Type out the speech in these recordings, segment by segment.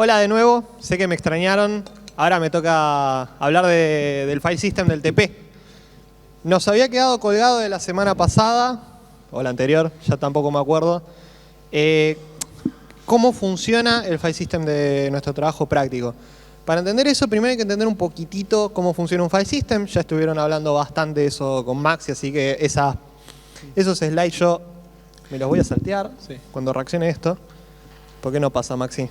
Hola de nuevo, sé que me extrañaron. Ahora me toca hablar del file system del TP. Nos había quedado colgado de la semana pasada, o la anterior, ya tampoco me acuerdo, cómo funciona el file system de nuestro trabajo práctico. Para entender eso, primero hay que entender un poquitito cómo funciona un file system. Ya estuvieron hablando bastante de eso con Maxi, así que esos slides yo me los voy a saltear cuando reaccione esto. ¿Por qué no pasa, Maxi?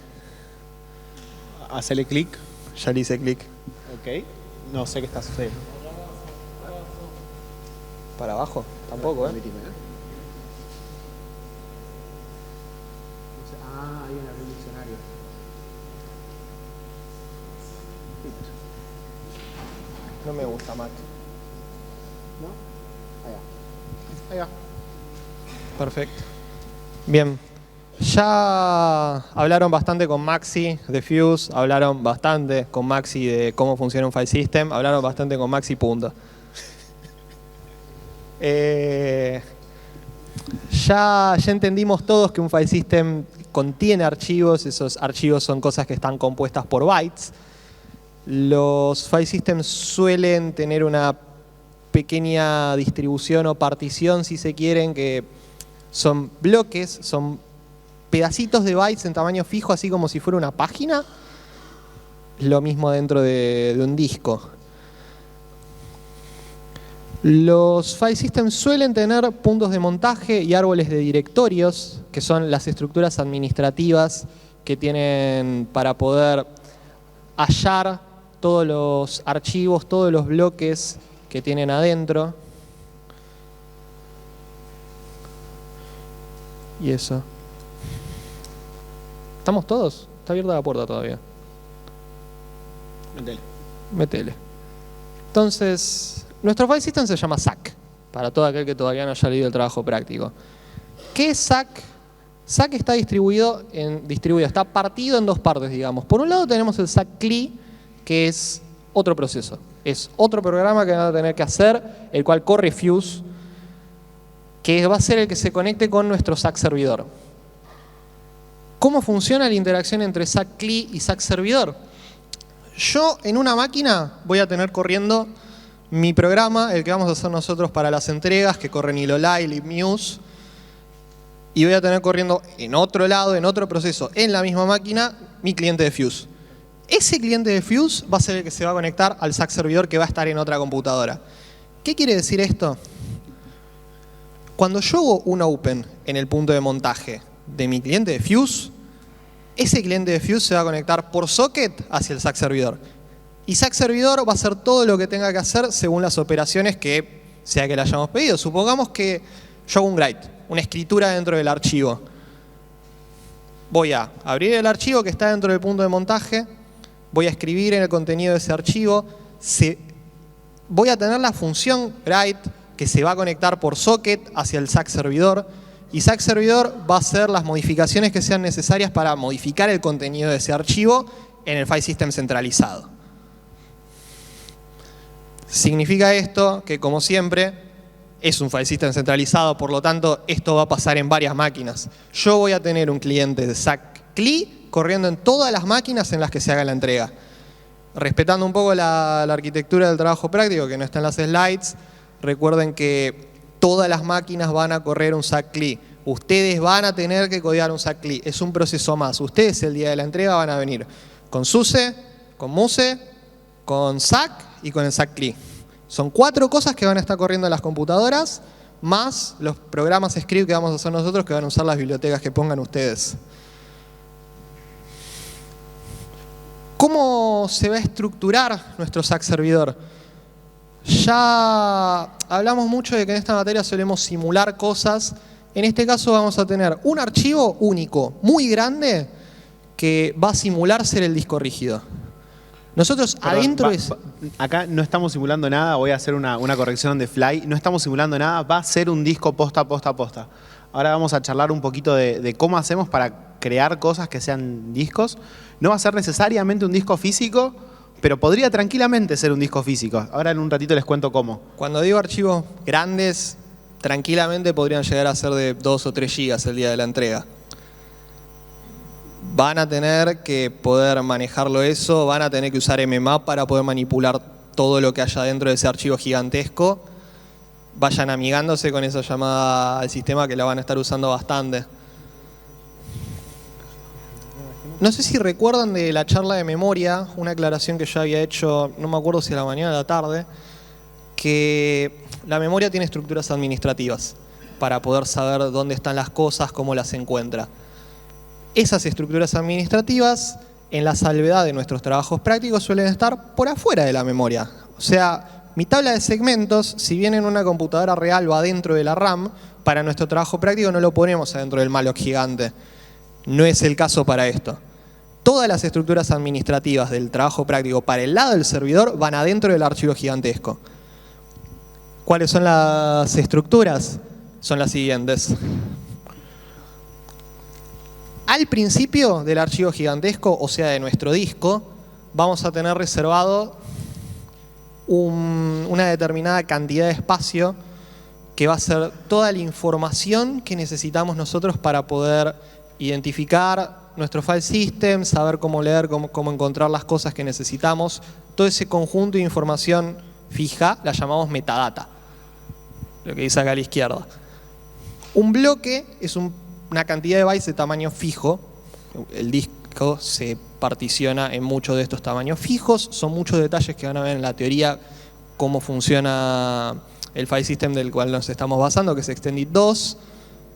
Hacele clic. Ya le hice clic. Ok. No sé qué está sucediendo. ¿Para abajo? Tampoco, ¿eh? Ah, ahí en el diccionario. No me gusta, Mac. ¿No? Ahí va. Perfecto. Bien. Ya hablaron bastante con Maxi de Fuse, hablaron bastante con Maxi de cómo funciona un file system, hablaron bastante con Maxi, punto. Ya entendimos todos que un file system contiene archivos, esos archivos son cosas que están compuestas por bytes. Los file systems suelen tener una pequeña distribución o partición, si se quieren, que son bloques, son pedacitos de bytes en tamaño fijo, así como si fuera una página. Lo mismo dentro de un disco. Los file systems suelen tener puntos de montaje y árboles de directorios, que son las estructuras administrativas que tienen para poder hallar todos los archivos, todos los bloques que tienen adentro. Y eso. ¿Estamos todos? Está abierta la puerta todavía. Métele. Entonces, nuestro file system se llama SAC, para todo aquel que todavía no haya leído el trabajo práctico. ¿Qué es SAC? SAC está distribuido, está partido en dos partes, digamos. Por un lado tenemos el SAC CLI, que es otro proceso. Es otro programa que van a tener que hacer, el cual corre Fuse, que va a ser el que se conecte con nuestro SAC servidor. ¿Cómo funciona la interacción entre SAC CLI y SAC servidor? Yo en una máquina voy a tener corriendo mi programa, el que vamos a hacer nosotros para las entregas, que corre Nilolai, libmuse, y voy a tener corriendo en otro lado, en otro proceso, en la misma máquina, mi cliente de Fuse. Ese cliente de Fuse va a ser el que se va a conectar al SAC servidor que va a estar en otra computadora. ¿Qué quiere decir esto? Cuando yo hago un open en el punto de montaje de mi cliente de Fuse, ese cliente de Fuse se va a conectar por socket hacia el SAC servidor. Y SAC servidor va a hacer todo lo que tenga que hacer según las operaciones que sea que le hayamos pedido. Supongamos que yo hago un write, una escritura dentro del archivo. Voy a abrir el archivo que está dentro del punto de montaje, voy a escribir en el contenido de ese archivo, voy a tener la función write que se va a conectar por socket hacia el SAC servidor, y SAC servidor va a hacer las modificaciones que sean necesarias para modificar el contenido de ese archivo en el file system centralizado. Significa esto que, como siempre, es un file system centralizado, por lo tanto, esto va a pasar en varias máquinas. Yo voy a tener un cliente de SAC CLI corriendo en todas las máquinas en las que se haga la entrega. Respetando un poco la arquitectura del trabajo práctico, que no está en las slides, recuerden que todas las máquinas van a correr un SAC CLI. Ustedes van a tener que codear un SAC CLI. Es un proceso más. Ustedes el día de la entrega van a venir con SUSE, con MUSE, con SAC y con el SAC CLI. Son 4 cosas que van a estar corriendo en las computadoras, más los programas script que vamos a hacer nosotros, que van a usar las bibliotecas que pongan ustedes. ¿Cómo se va a estructurar nuestro SAC servidor? Ya hablamos mucho de que en esta materia solemos simular cosas. En este caso vamos a tener un archivo único, muy grande, que va a simular ser el disco rígido. Nosotros adentro acá no estamos simulando nada, voy a hacer una corrección de fly. No estamos simulando nada, va a ser un disco posta. Ahora vamos a charlar un poquito de cómo hacemos para crear cosas que sean discos. No va a ser necesariamente un disco físico, pero podría tranquilamente ser un disco físico. Ahora en un ratito les cuento cómo. Cuando digo archivos grandes, tranquilamente podrían llegar a ser de 2 o 3 gigas el día de la entrega. van a tener que poder manejarlo eso, van a tener que usar mmap para poder manipular todo lo que haya dentro de ese archivo gigantesco. Vayan amigándose con esa llamada al sistema que la van a estar usando bastante. No sé si recuerdan de la charla de memoria, una aclaración que yo había hecho, no me acuerdo si a la mañana o a la tarde, que la memoria tiene estructuras administrativas para poder saber dónde están las cosas, cómo las encuentra. Esas estructuras administrativas, en la salvedad de nuestros trabajos prácticos, suelen estar por afuera de la memoria. O sea, mi tabla de segmentos, si bien en una computadora real va dentro de la RAM, para nuestro trabajo práctico no lo ponemos adentro del malloc gigante. No es el caso para esto. Todas las estructuras administrativas del trabajo práctico para el lado del servidor van adentro del archivo gigantesco. ¿Cuáles son las estructuras? Son las siguientes. Al principio del archivo gigantesco, o sea de nuestro disco, vamos a tener reservado una determinada cantidad de espacio que va a ser toda la información que necesitamos nosotros para poder identificar nuestro file system, saber cómo leer, cómo encontrar las cosas que necesitamos. Todo ese conjunto de información fija la llamamos metadata, lo que dice acá a la izquierda. Un bloque es una cantidad de bytes de tamaño fijo. El disco se particiona en muchos de estos tamaños fijos. Son muchos detalles que van a ver en la teoría cómo funciona el file system del cual nos estamos basando, que es Extended 2.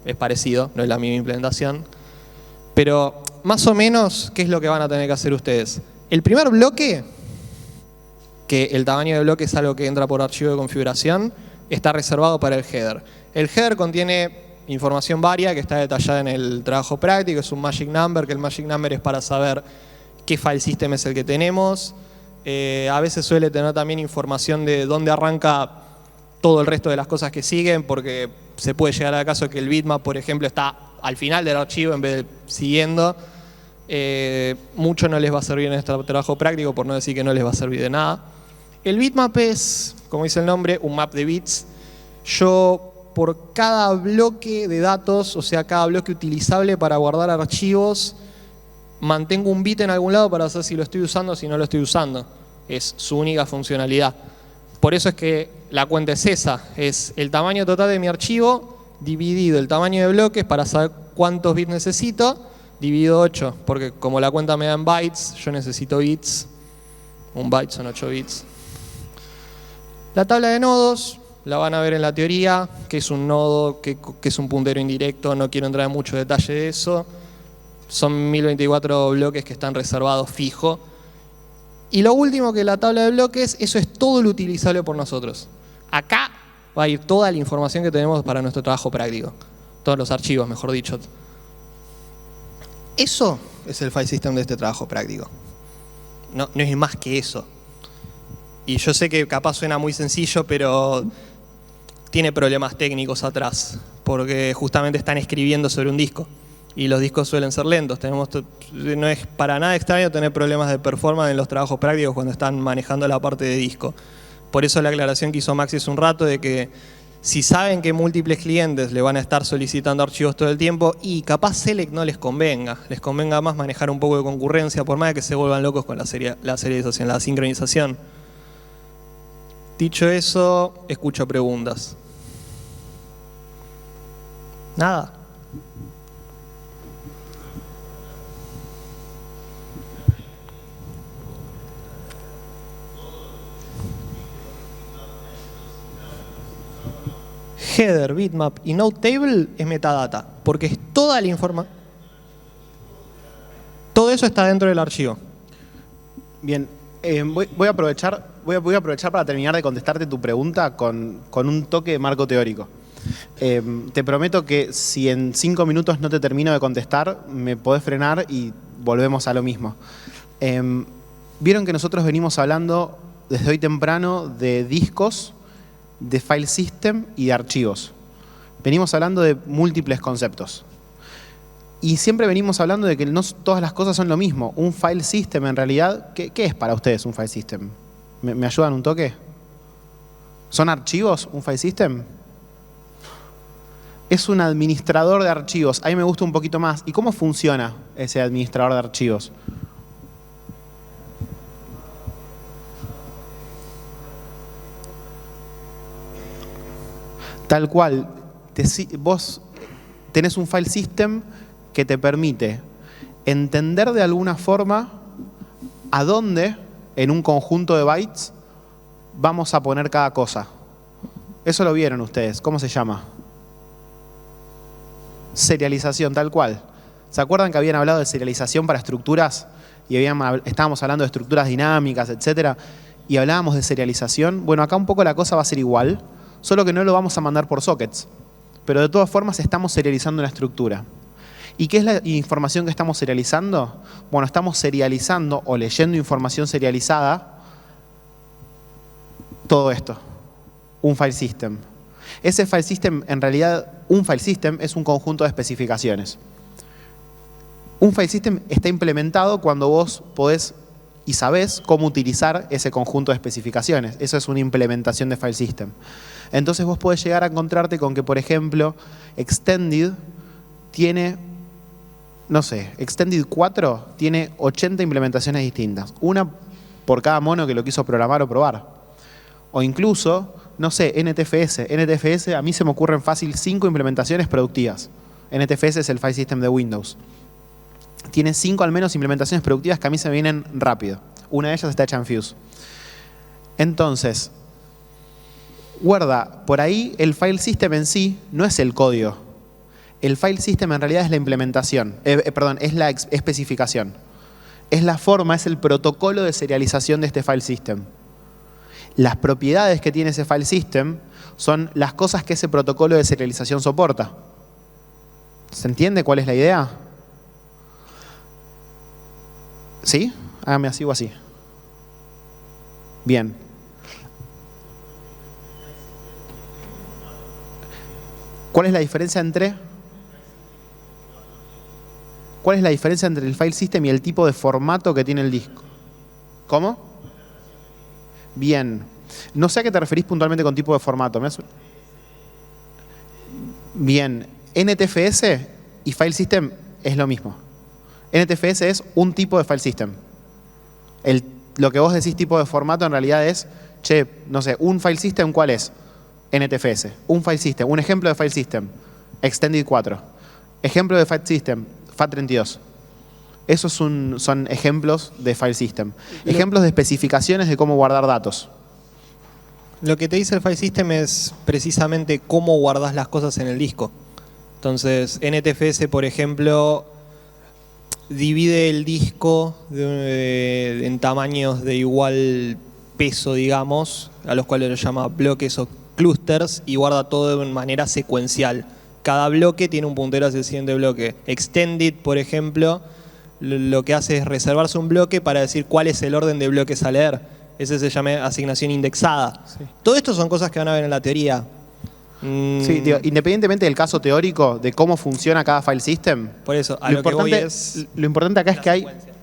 Es parecido, no es la misma implementación. Pero más o menos, ¿qué es lo que van a tener que hacer ustedes? El primer bloque, que el tamaño de bloque es algo que entra por archivo de configuración, está reservado para el header. El header contiene información varia que está detallada en el trabajo práctico, es un magic number, que el magic number es para saber qué file system es el que tenemos. A veces suele tener también información de dónde arranca todo el resto de las cosas que siguen, porque se puede llegar al caso que el bitmap, por ejemplo, está al final del archivo en vez de siguiendo. Mucho no les va a servir en este trabajo práctico, por no decir que no les va a servir de nada. El bitmap es, como dice el nombre, un map de bits. Yo, por cada bloque de datos, o sea, cada bloque utilizable para guardar archivos, mantengo un bit en algún lado para saber si lo estoy usando o si no lo estoy usando. Es su única funcionalidad. Por eso es que la cuenta es esa, es el tamaño total de mi archivo dividido el tamaño de bloques para saber cuántos bits necesito, dividido 8, porque como la cuenta me da en bytes, yo necesito bits. Un byte son 8 bits. La tabla de nodos la van a ver en la teoría, que es un nodo, que es un puntero indirecto, no quiero entrar en mucho detalle de eso. Son 1024 bloques que están reservados fijo. Y lo último que la tabla de bloques, eso es todo lo utilizable por nosotros. Acá va a ir toda la información que tenemos para nuestro trabajo práctico. Todos los archivos, mejor dicho. Eso es el file system de este trabajo práctico. No es más que eso. Y yo sé que capaz suena muy sencillo, pero tiene problemas técnicos atrás, porque justamente están escribiendo sobre un disco. Y los discos suelen ser lentos. No es para nada extraño tener problemas de performance en los trabajos prácticos cuando están manejando la parte de disco. Por eso la aclaración que hizo Maxi hace un rato de que si saben que múltiples clientes le van a estar solicitando archivos todo el tiempo y capaz Select no les convenga más manejar un poco de concurrencia, por más de que se vuelvan locos con la serialización, la sincronización. Dicho eso, escucho preguntas. Nada. Header, bitmap y node table es metadata, porque es toda la información. Todo eso está dentro del archivo. Bien, voy a aprovechar para terminar de contestarte tu pregunta con un toque de marco teórico. Te prometo que si en 5 minutos no te termino de contestar, me podés frenar y volvemos a lo mismo. Vieron que nosotros venimos hablando desde hoy temprano de discos, de file system y de archivos. Venimos hablando de múltiples conceptos. Y siempre venimos hablando de que no todas las cosas son lo mismo. Un file system, en realidad, ¿qué es para ustedes un file system? ¿Me ayudan un toque? ¿Son archivos un file system? Es un administrador de archivos. Ahí me gusta un poquito más. ¿Y cómo funciona ese administrador de archivos? Tal cual, vos tenés un file system que te permite entender de alguna forma a dónde en un conjunto de bytes vamos a poner cada cosa. Eso lo vieron ustedes. ¿Cómo se llama? Serialización, tal cual. ¿Se acuerdan que habían hablado de serialización para estructuras? Y estábamos hablando de estructuras dinámicas, etcétera, y hablábamos de serialización. Bueno, acá un poco la cosa va a ser igual, solo que no lo vamos a mandar por sockets. Pero de todas formas estamos serializando una estructura. ¿Y qué es la información que estamos serializando? Bueno, estamos serializando o leyendo información serializada todo esto. Un file system. Ese file system, en realidad, un file system es un conjunto de especificaciones. Un file system está implementado cuando vos podés y sabés cómo utilizar ese conjunto de especificaciones. Eso es una implementación de file system. Entonces vos podés llegar a encontrarte con que, por ejemplo, Extended tiene, no sé, Extended 4 tiene 80 implementaciones distintas. Una por cada mono que lo quiso programar o probar. O incluso, no sé, NTFS. NTFS, a mí se me ocurren fácil 5 implementaciones productivas. NTFS es el file system de Windows. Tiene 5 al menos implementaciones productivas que a mí se me vienen rápido. Una de ellas está hecha en Fuse. Entonces, guarda, por ahí el file system en sí no es el código. El file system en realidad es la implementación, es la especificación. Es la forma, es el protocolo de serialización de este file system. Las propiedades que tiene ese file system son las cosas que ese protocolo de serialización soporta. ¿Se entiende cuál es la idea? ¿Sí? Hágame así o así. Bien. ¿Cuál es la diferencia entre? ¿Cuál es la diferencia entre el file system y el tipo de formato que tiene el disco? ¿Cómo? Bien. No sé a qué te referís puntualmente con tipo de formato. Bien. NTFS y file system es lo mismo. NTFS es un tipo de file system. Lo que vos decís tipo de formato en realidad es, che, no sé, un file system, ¿cuál es? NTFS. Un file system. Un ejemplo de file system. Extended 4. Ejemplo de file system. FAT32. Esos son ejemplos de file system. Ejemplos de especificaciones de cómo guardar datos. Lo que te dice el file system es precisamente cómo guardás las cosas en el disco. Entonces, NTFS, por ejemplo, divide el disco en tamaños de igual peso, digamos, a los cuales lo llama bloques o clusters, y guarda todo de manera secuencial. Cada bloque tiene un puntero hacia el siguiente bloque. Extended, por ejemplo, lo que hace es reservarse un bloque para decir cuál es el orden de bloques a leer. Ese se llama asignación indexada. Sí. Todo esto son cosas que van a ver en la teoría. Sí, digo, independientemente del caso teórico de cómo funciona cada file system, por eso, lo importante acá es que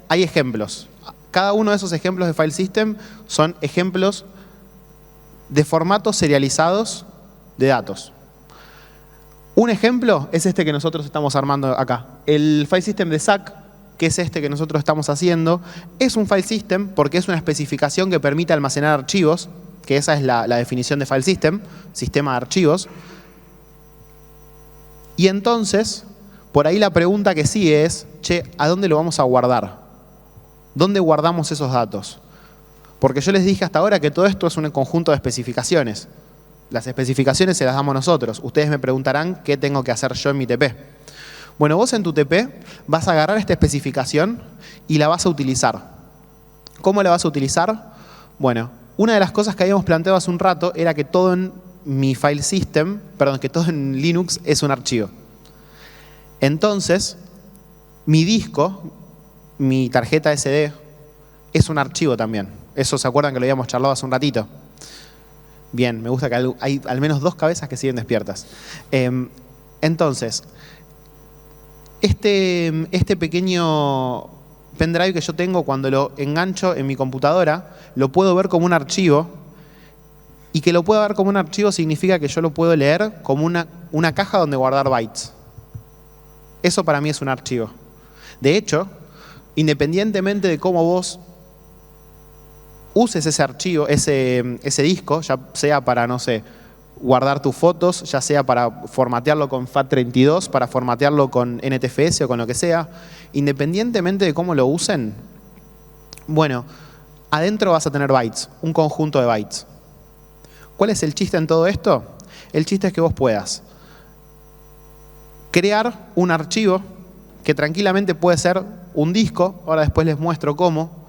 hay ejemplos. Cada uno de esos ejemplos de file system son ejemplos de formatos serializados de datos. Un ejemplo es este que nosotros estamos armando acá. El file system de SAC, que es este que nosotros estamos haciendo, es un file system porque es una especificación que permite almacenar archivos, que esa es la definición de file system, sistema de archivos. Y entonces, por ahí la pregunta que sigue es, che, ¿a dónde lo vamos a guardar? ¿Dónde guardamos esos datos? Porque yo les dije hasta ahora que todo esto es un conjunto de especificaciones. Las especificaciones se las damos nosotros. Ustedes me preguntarán qué tengo que hacer yo en mi TP. Bueno, vos en tu TP vas a agarrar esta especificación y la vas a utilizar. ¿Cómo la vas a utilizar? Bueno, una de las cosas que habíamos planteado hace un rato era que todo en mi file system, que todo en Linux es un archivo. Entonces, mi disco, mi tarjeta SD, es un archivo también. Eso se acuerdan que lo habíamos charlado hace un ratito. Bien, me gusta que hay al menos 2 cabezas que siguen despiertas. Entonces, este pequeño pendrive que yo tengo, cuando lo engancho en mi computadora, lo puedo ver como un archivo, y que lo pueda ver como un archivo significa que yo lo puedo leer como una una caja donde guardar bytes. Eso para mí es un archivo. De hecho, independientemente de cómo vos uses ese archivo, ese disco, ya sea para, no sé, guardar tus fotos, ya sea para formatearlo con FAT32, para formatearlo con NTFS o con lo que sea, independientemente de cómo lo usen, bueno, adentro vas a tener bytes, un conjunto de bytes. ¿Cuál es el chiste en todo esto? El chiste es que vos puedas crear un archivo que tranquilamente puede ser un disco, ahora después les muestro cómo,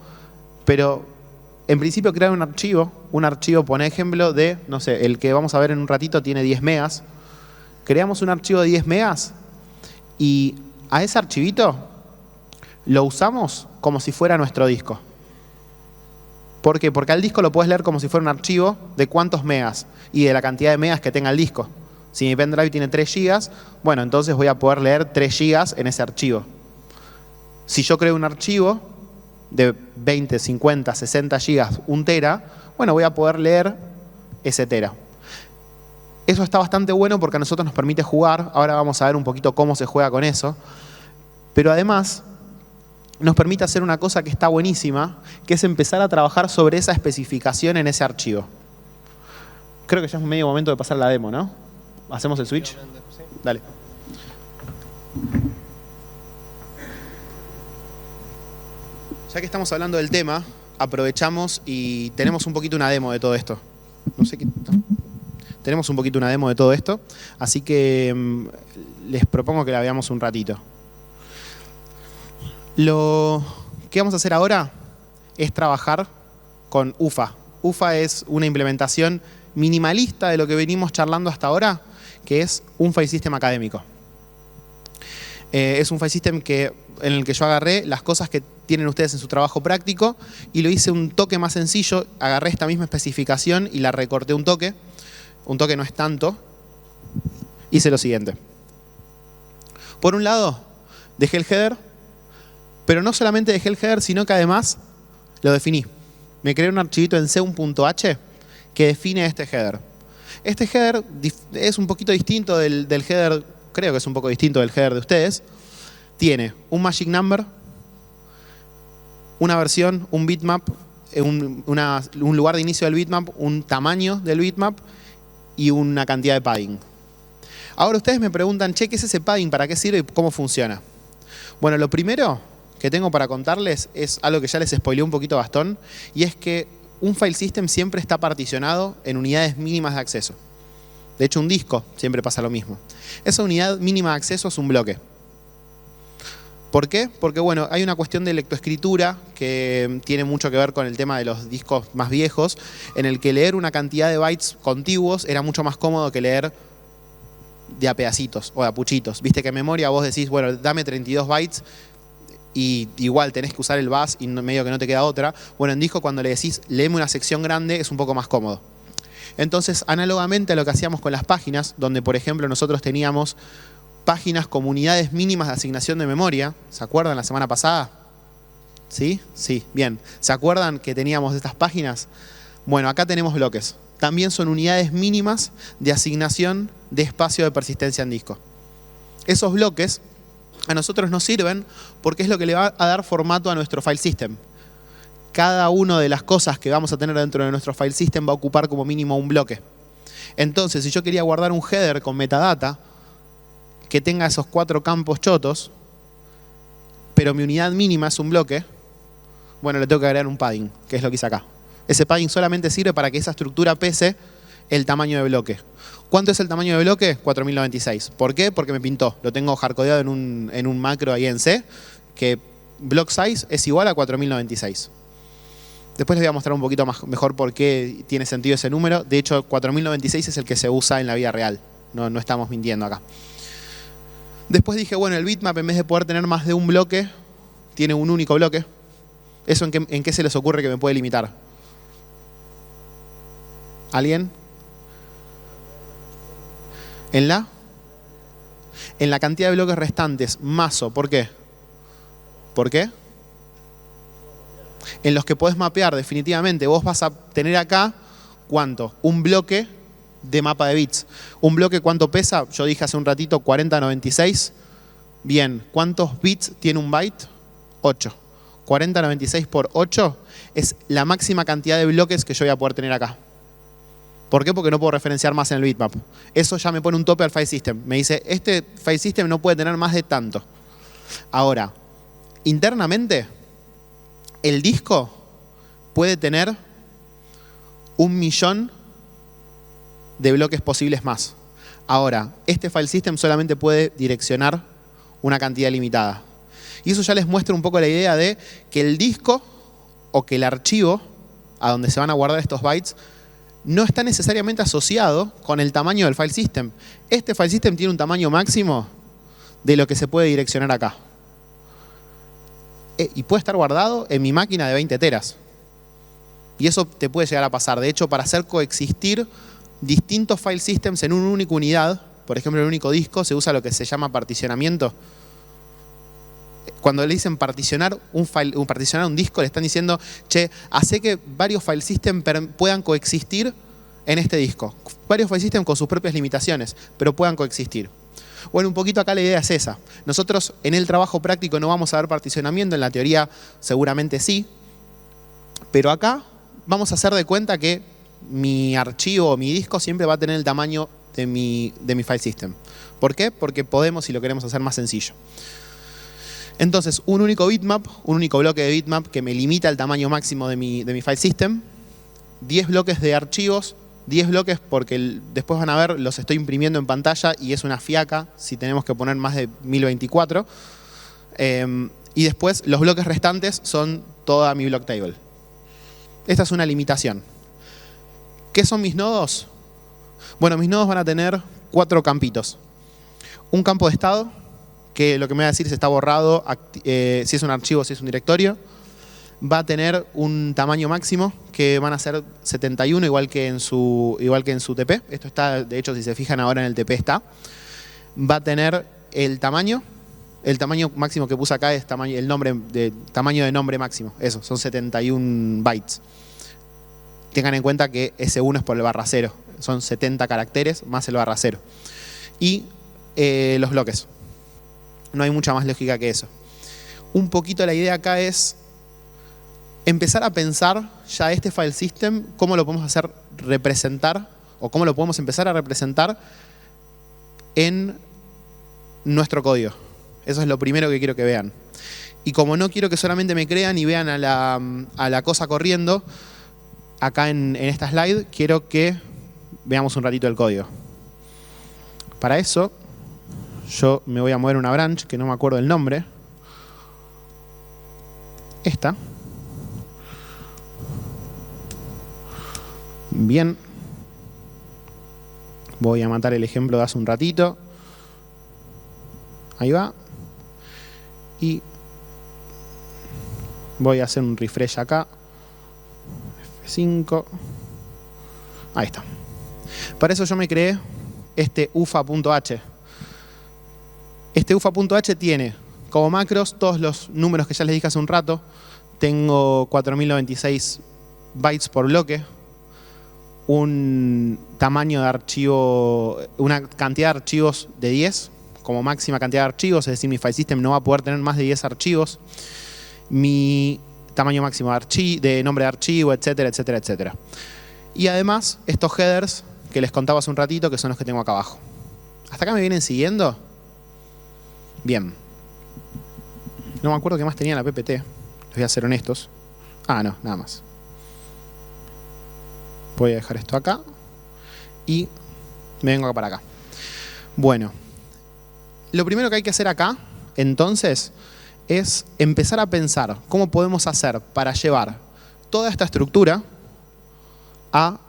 pero en principio crear un archivo, por ejemplo, de, no sé, el que vamos a ver en un ratito tiene 10 megas. Creamos un archivo de 10 megas y a ese archivito lo usamos como si fuera nuestro disco. ¿Por qué? Porque al disco lo puedes leer como si fuera un archivo de cuántos megas y de la cantidad de megas que tenga el disco. Si mi pendrive tiene 3 gigas, bueno, entonces voy a poder leer 3 gigas en ese archivo. Si yo creo un archivo de 20, 50, 60 gigas, 1 tera, bueno, voy a poder leer ese tera. Eso está bastante bueno porque a nosotros nos permite jugar. Ahora vamos a ver un poquito cómo se juega con eso. Pero además nos permite hacer una cosa que está buenísima, que es empezar a trabajar sobre esa especificación en ese archivo. Creo que ya es medio momento de pasar la demo, ¿no? ¿Hacemos el switch? Dale. Ya que estamos hablando del tema, aprovechamos y tenemos un poquito una demo de todo esto. No sé qué. Tenemos un poquito una demo de todo esto, así que les propongo que la veamos un ratito. Lo que vamos a hacer ahora es trabajar con UFA. UFA es una implementación minimalista de lo que venimos charlando hasta ahora, que es un file system académico. Es un file system en el que yo agarré las cosas que tienen ustedes en su trabajo práctico y lo hice un toque más sencillo. Agarré esta misma especificación y la recorté un toque. Un toque no es tanto. Hice lo siguiente. Por un lado, dejé el header, pero no solamente dejé el header, sino que además lo definí. Me creé un archivito en c1.h que define este header. Este header es un poquito distinto del header, creo que es un poco distinto del header de ustedes. Tiene un magic number, una versión, un bitmap, un lugar de inicio del bitmap, un tamaño del bitmap y una cantidad de padding. Ahora ustedes me preguntan, che, ¿qué es ese padding? ¿Para qué sirve y cómo funciona? Bueno, lo primero que tengo para contarles es algo que ya les spoileé un poquito Gastón, y es que un file system siempre está particionado en unidades mínimas de acceso. De hecho, un disco siempre pasa lo mismo. Esa unidad mínima de acceso es un bloque. ¿Por qué? Porque bueno, hay una cuestión de lectoescritura que tiene mucho que ver con el tema de los discos más viejos, en el que leer una cantidad de bytes contiguos era mucho más cómodo que leer de a pedacitos o de a puchitos. Viste que en memoria vos decís, bueno, dame 32 bytes y igual tenés que usar el bus y medio que no te queda otra. Bueno, en disco cuando le decís, léeme una sección grande, es un poco más cómodo. Entonces, análogamente a lo que hacíamos con las páginas, donde por ejemplo nosotros teníamos páginas como unidades mínimas de asignación de memoria. ¿Se acuerdan la semana pasada? ¿Sí? Sí, bien. ¿Se acuerdan que teníamos estas páginas? Bueno, acá tenemos bloques. También son unidades mínimas de asignación de espacio de persistencia en disco. Esos bloques a nosotros nos sirven porque es lo que le va a dar formato a nuestro file system. Cada una de las cosas que vamos a tener dentro de nuestro file system va a ocupar como mínimo un bloque. Entonces, si yo quería guardar un header con metadata que tenga esos 4 campos chotos, pero mi unidad mínima es un bloque, bueno, le tengo que agregar un padding, que es lo que hice acá. Ese padding solamente sirve para que esa estructura pese el tamaño de bloque. ¿Cuánto es el tamaño de bloque? 4096. ¿Por qué? Porque me pintó. Lo tengo hardcodeado en un macro ahí en C, que block size es igual a 4096. Después les voy a mostrar un poquito mejor por qué tiene sentido ese número. De hecho, 4096 es el que se usa en la vida real. No estamos mintiendo acá. Después dije, bueno, el bitmap en vez de poder tener más de un bloque, tiene un único bloque. ¿Eso en qué se les ocurre que me puede limitar? ¿Alguien? ¿En la cantidad de bloques restantes, mazo. ¿Por qué? ¿Por qué? En los que podés mapear, definitivamente. Vos vas a tener acá, ¿cuánto? Un bloque de mapa de bits. Un bloque, ¿cuánto pesa? Yo dije hace un ratito 4096. Bien, ¿cuántos bits tiene un byte? 8. 4096 por 8 es la máxima cantidad de bloques que yo voy a poder tener acá. ¿Por qué? Porque no puedo referenciar más en el bitmap. Eso ya me pone un tope al file system. Me dice, este file system no puede tener más de tanto. Ahora, internamente, el disco puede tener 1.000.000 de bloques posibles más. Ahora, este file system solamente puede direccionar una cantidad limitada. Y eso ya les muestra un poco la idea de que el disco o que el archivo a donde se van a guardar estos bytes no está necesariamente asociado con el tamaño del file system. Este file system tiene un tamaño máximo de lo que se puede direccionar acá. Y puede estar guardado en mi máquina de 20 teras. Y eso te puede llegar a pasar. De hecho, para hacer coexistir distintos file systems en una única unidad, por ejemplo, en un único disco, se usa lo que se llama particionamiento. Cuando le dicen particionar un disco, le están diciendo, che, hace que varios file systems puedan coexistir en este disco. Varios file systems con sus propias limitaciones, pero puedan coexistir. Bueno, un poquito acá la idea es esa. Nosotros en el trabajo práctico no vamos a ver particionamiento, en la teoría seguramente sí, pero acá vamos a hacer de cuenta que mi archivo o mi disco siempre va a tener el tamaño de mi file system. ¿Por qué? Porque podemos y lo queremos hacer más sencillo. Entonces, un único bitmap, un único bloque de bitmap que me limita el tamaño máximo de mi file system, 10 bloques de archivos, 10 bloques porque después van a ver, los estoy imprimiendo en pantalla y es una fiaca si tenemos que poner más de 1024. Y después los bloques restantes son toda mi block table. Esta es una limitación. ¿Qué son mis nodos? Bueno, mis nodos van a tener 4 campitos. Un campo de estado, que lo que me va a decir si está borrado, si es un archivo, si es un directorio. Va a tener un tamaño máximo, que van a ser 71, igual que en su TP. Esto está, de hecho, si se fijan ahora en el TP está. Va a tener el tamaño. El tamaño máximo que puse acá es tamaño de nombre máximo. Eso, son 71 bytes. Tengan en cuenta que ese 1 es por el /0. Son 70 caracteres más el /0. Y los bloques. No hay mucha más lógica que eso. Un poquito la idea acá es empezar a pensar ya este file system, cómo lo podemos hacer representar, o cómo lo podemos empezar a representar en nuestro código. Eso es lo primero que quiero que vean. Y como no quiero que solamente me crean y vean a la cosa corriendo, acá en esta slide quiero que veamos un ratito el código. Para eso, yo me voy a mover una branch, que no me acuerdo el nombre. Esta. Bien. Voy a matar el ejemplo de hace un ratito. Ahí va. Y voy a hacer un refresh acá. F5. Ahí está. Para eso yo me creé este ufa.h. Este ufa.h tiene como macros todos los números que ya les dije hace un rato. Tengo 4096 bytes por bloque. Un tamaño de archivo, una cantidad de archivos de 10 como máxima cantidad de archivos, es decir, mi file system no va a poder tener más de 10 archivos. Mi tamaño máximo de nombre de archivo, etcétera, etcétera, etcétera. Y además, estos headers que les contaba hace un ratito, que son los que tengo acá abajo. ¿Hasta acá me vienen siguiendo? Bien. No me acuerdo qué más tenía la PPT. Les voy a ser honestos. Ah, no, nada más. Voy a dejar esto acá y me vengo para acá. Bueno, lo primero que hay que hacer acá, entonces, es empezar a pensar cómo podemos hacer para llevar toda esta estructura a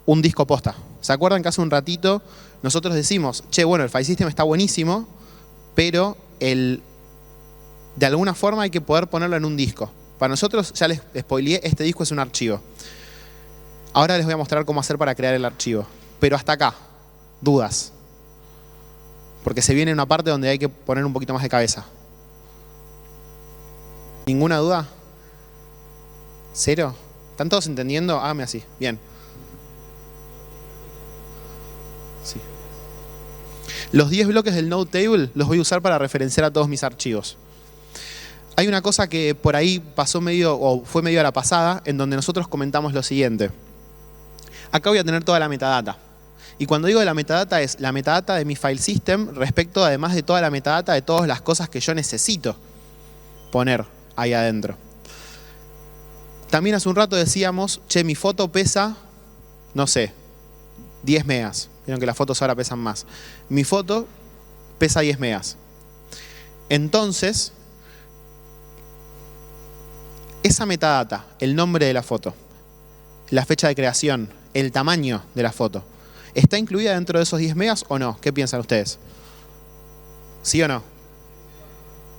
un disco posta. ¿Se acuerdan que hace un ratito nosotros decimos, che, bueno, el file system está buenísimo, pero de alguna forma hay que poder ponerlo en un disco? Para nosotros, ya les spoileé, este disco es un archivo. Ahora les voy a mostrar cómo hacer para crear el archivo. Pero hasta acá, dudas. Porque se viene una parte donde hay que poner un poquito más de cabeza. ¿Ninguna duda? ¿Cero? ¿Están todos entendiendo? Hágame así. Bien. Sí. Los 10 bloques del Node Table los voy a usar para referenciar a todos mis archivos. Hay una cosa que por ahí pasó medio, o fue medio a la pasada, en donde nosotros comentamos lo siguiente. Acá voy a tener toda la metadata. Y cuando digo de la metadata, es la metadata de mi file system respecto además de toda la metadata de todas las cosas que yo necesito poner ahí adentro. También hace un rato decíamos, che, mi foto pesa, no sé, 10 megas. Vieron que las fotos ahora pesan más. Mi foto pesa 10 megas. Entonces, esa metadata, el nombre de la foto, la fecha de creación, el tamaño de la foto, ¿está incluida dentro de esos 10 megas o no? ¿Qué piensan ustedes? ¿Sí o no?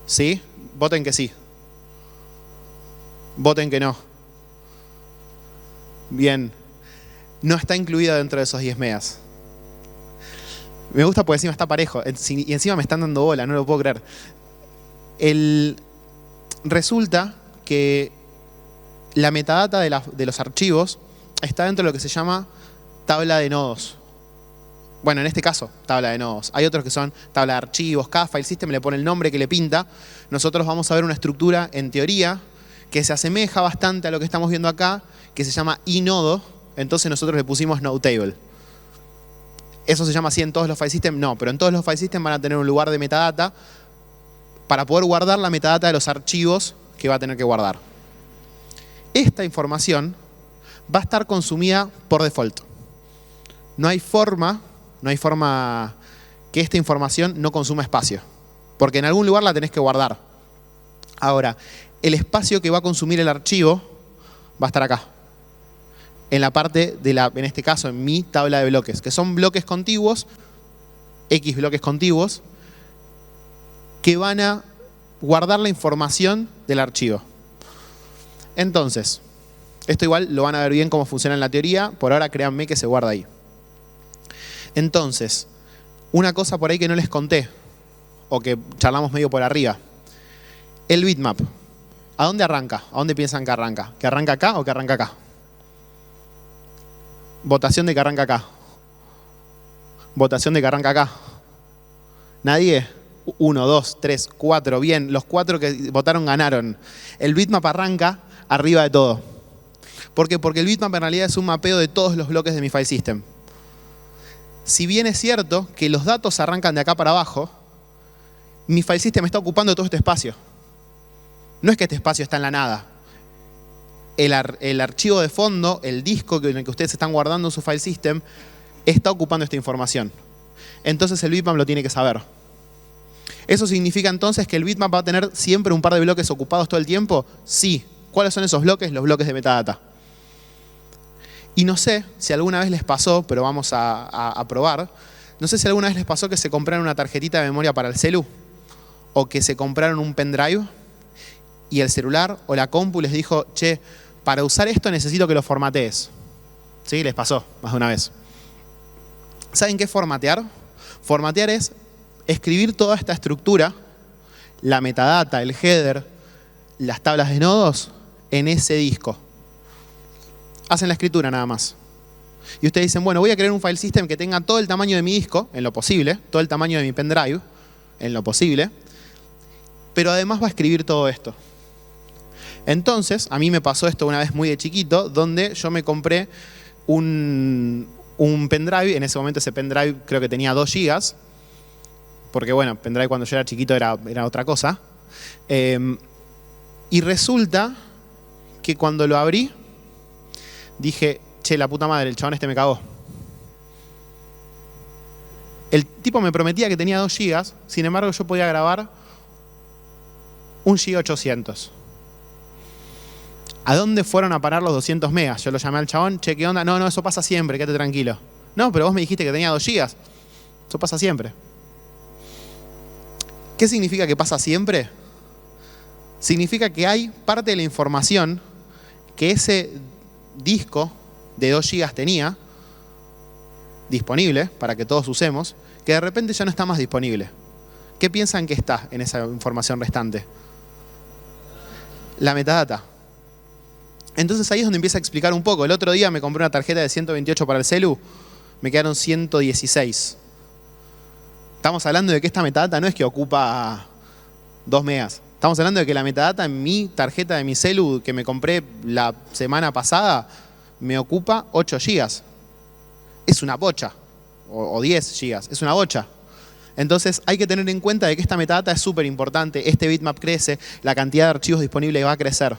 ¿Sí? Voten que sí. Voten que no. Bien. No está incluida dentro de esos 10 megas. Me gusta porque encima está parejo. Y encima me están dando bola, no lo puedo creer. Resulta que la metadata de los archivos está dentro de lo que se llama tabla de nodos. Bueno, en este caso, tabla de nodos. Hay otros que son tabla de archivos. Cada file system le pone el nombre que le pinta. Nosotros vamos a ver una estructura, en teoría, que se asemeja bastante a lo que estamos viendo acá, que se llama inodo. Entonces nosotros le pusimos node table. ¿Eso se llama así en todos los file systems? No, pero en todos los file systems van a tener un lugar de metadata para poder guardar la metadata de los archivos que va a tener que guardar. Esta información va a estar consumida por default. No hay forma que esta información no consuma espacio, porque en algún lugar la tenés que guardar. Ahora, el espacio que va a consumir el archivo va a estar acá, en la parte de en este caso, en mi tabla de bloques, que son bloques contiguos, X bloques contiguos, que van a guardar la información del archivo. Entonces, esto igual lo van a ver bien cómo funciona en la teoría, por ahora créanme que se guarda ahí. Entonces, una cosa por ahí que no les conté, o que charlamos medio por arriba, el bitmap. ¿A dónde arranca? ¿A dónde piensan que arranca? ¿Que arranca acá o que arranca acá? Votación de que arranca acá. Votación de que arranca acá. ¿Nadie? 1, 2, 3, 4. Bien, los 4 que votaron ganaron. El bitmap arranca arriba de todo. ¿Por qué? Porque el bitmap en realidad es un mapeo de todos los bloques de mi file system. Si bien es cierto que los datos arrancan de acá para abajo, mi file system está ocupando todo este espacio. No es que este espacio está en la nada. El archivo de fondo, el disco en el que ustedes están guardando su file system, está ocupando esta información. Entonces el bitmap lo tiene que saber. ¿Eso significa entonces que el bitmap va a tener siempre un par de bloques ocupados todo el tiempo? Sí. ¿Cuáles son esos bloques? Los bloques de metadata. Y no sé si alguna vez les pasó, pero vamos a probar. No sé si alguna vez les pasó que se compraron una tarjetita de memoria para el celu, o que se compraron un pendrive y el celular o la compu les dijo, che, para usar esto necesito que lo formatees. ¿Sí? Les pasó más de una vez. ¿Saben qué es formatear? Formatear es escribir toda esta estructura, la metadata, el header, las tablas de nodos, en ese disco. Hacen la escritura nada más. Y ustedes dicen, bueno, voy a crear un file system que tenga todo el tamaño de mi disco, en lo posible, todo el tamaño de mi pendrive, en lo posible, pero además va a escribir todo esto. Entonces, a mí me pasó esto una vez muy de chiquito, donde yo me compré un pendrive. En ese momento ese pendrive creo que tenía 2 gigas, porque bueno, pendrive cuando yo era chiquito era otra cosa. Y resulta que cuando lo abrí, dije, che, la puta madre, el chabón este me cagó. El tipo me prometía que tenía 2 gigas, sin embargo yo podía grabar 1 giga 800. ¿A dónde fueron a parar los 200 megas? Yo lo llamé al chabón, che, ¿qué onda? No, eso pasa siempre, quédate tranquilo. No, pero vos me dijiste que tenía 2 gigas. Eso pasa siempre. ¿Qué significa que pasa siempre? Significa que hay parte de la información que ese disco de 2 gigas tenía disponible para que todos usemos, que de repente ya no está más disponible. ¿Qué piensan que está en esa información restante? La metadata. Entonces ahí es donde empieza a explicar un poco. El otro día me compré una tarjeta de 128 para el celu. Me quedaron 116. Estamos hablando de que esta metadata no es que ocupa 2 megas. Estamos hablando de que la metadata en mi tarjeta de mi celu que me compré la semana pasada me ocupa 8 gigas. Es una bocha. O 10 gigas. Es una bocha. Entonces hay que tener en cuenta de que esta metadata es súper importante. Este bitmap crece, la cantidad de archivos disponibles va a crecer.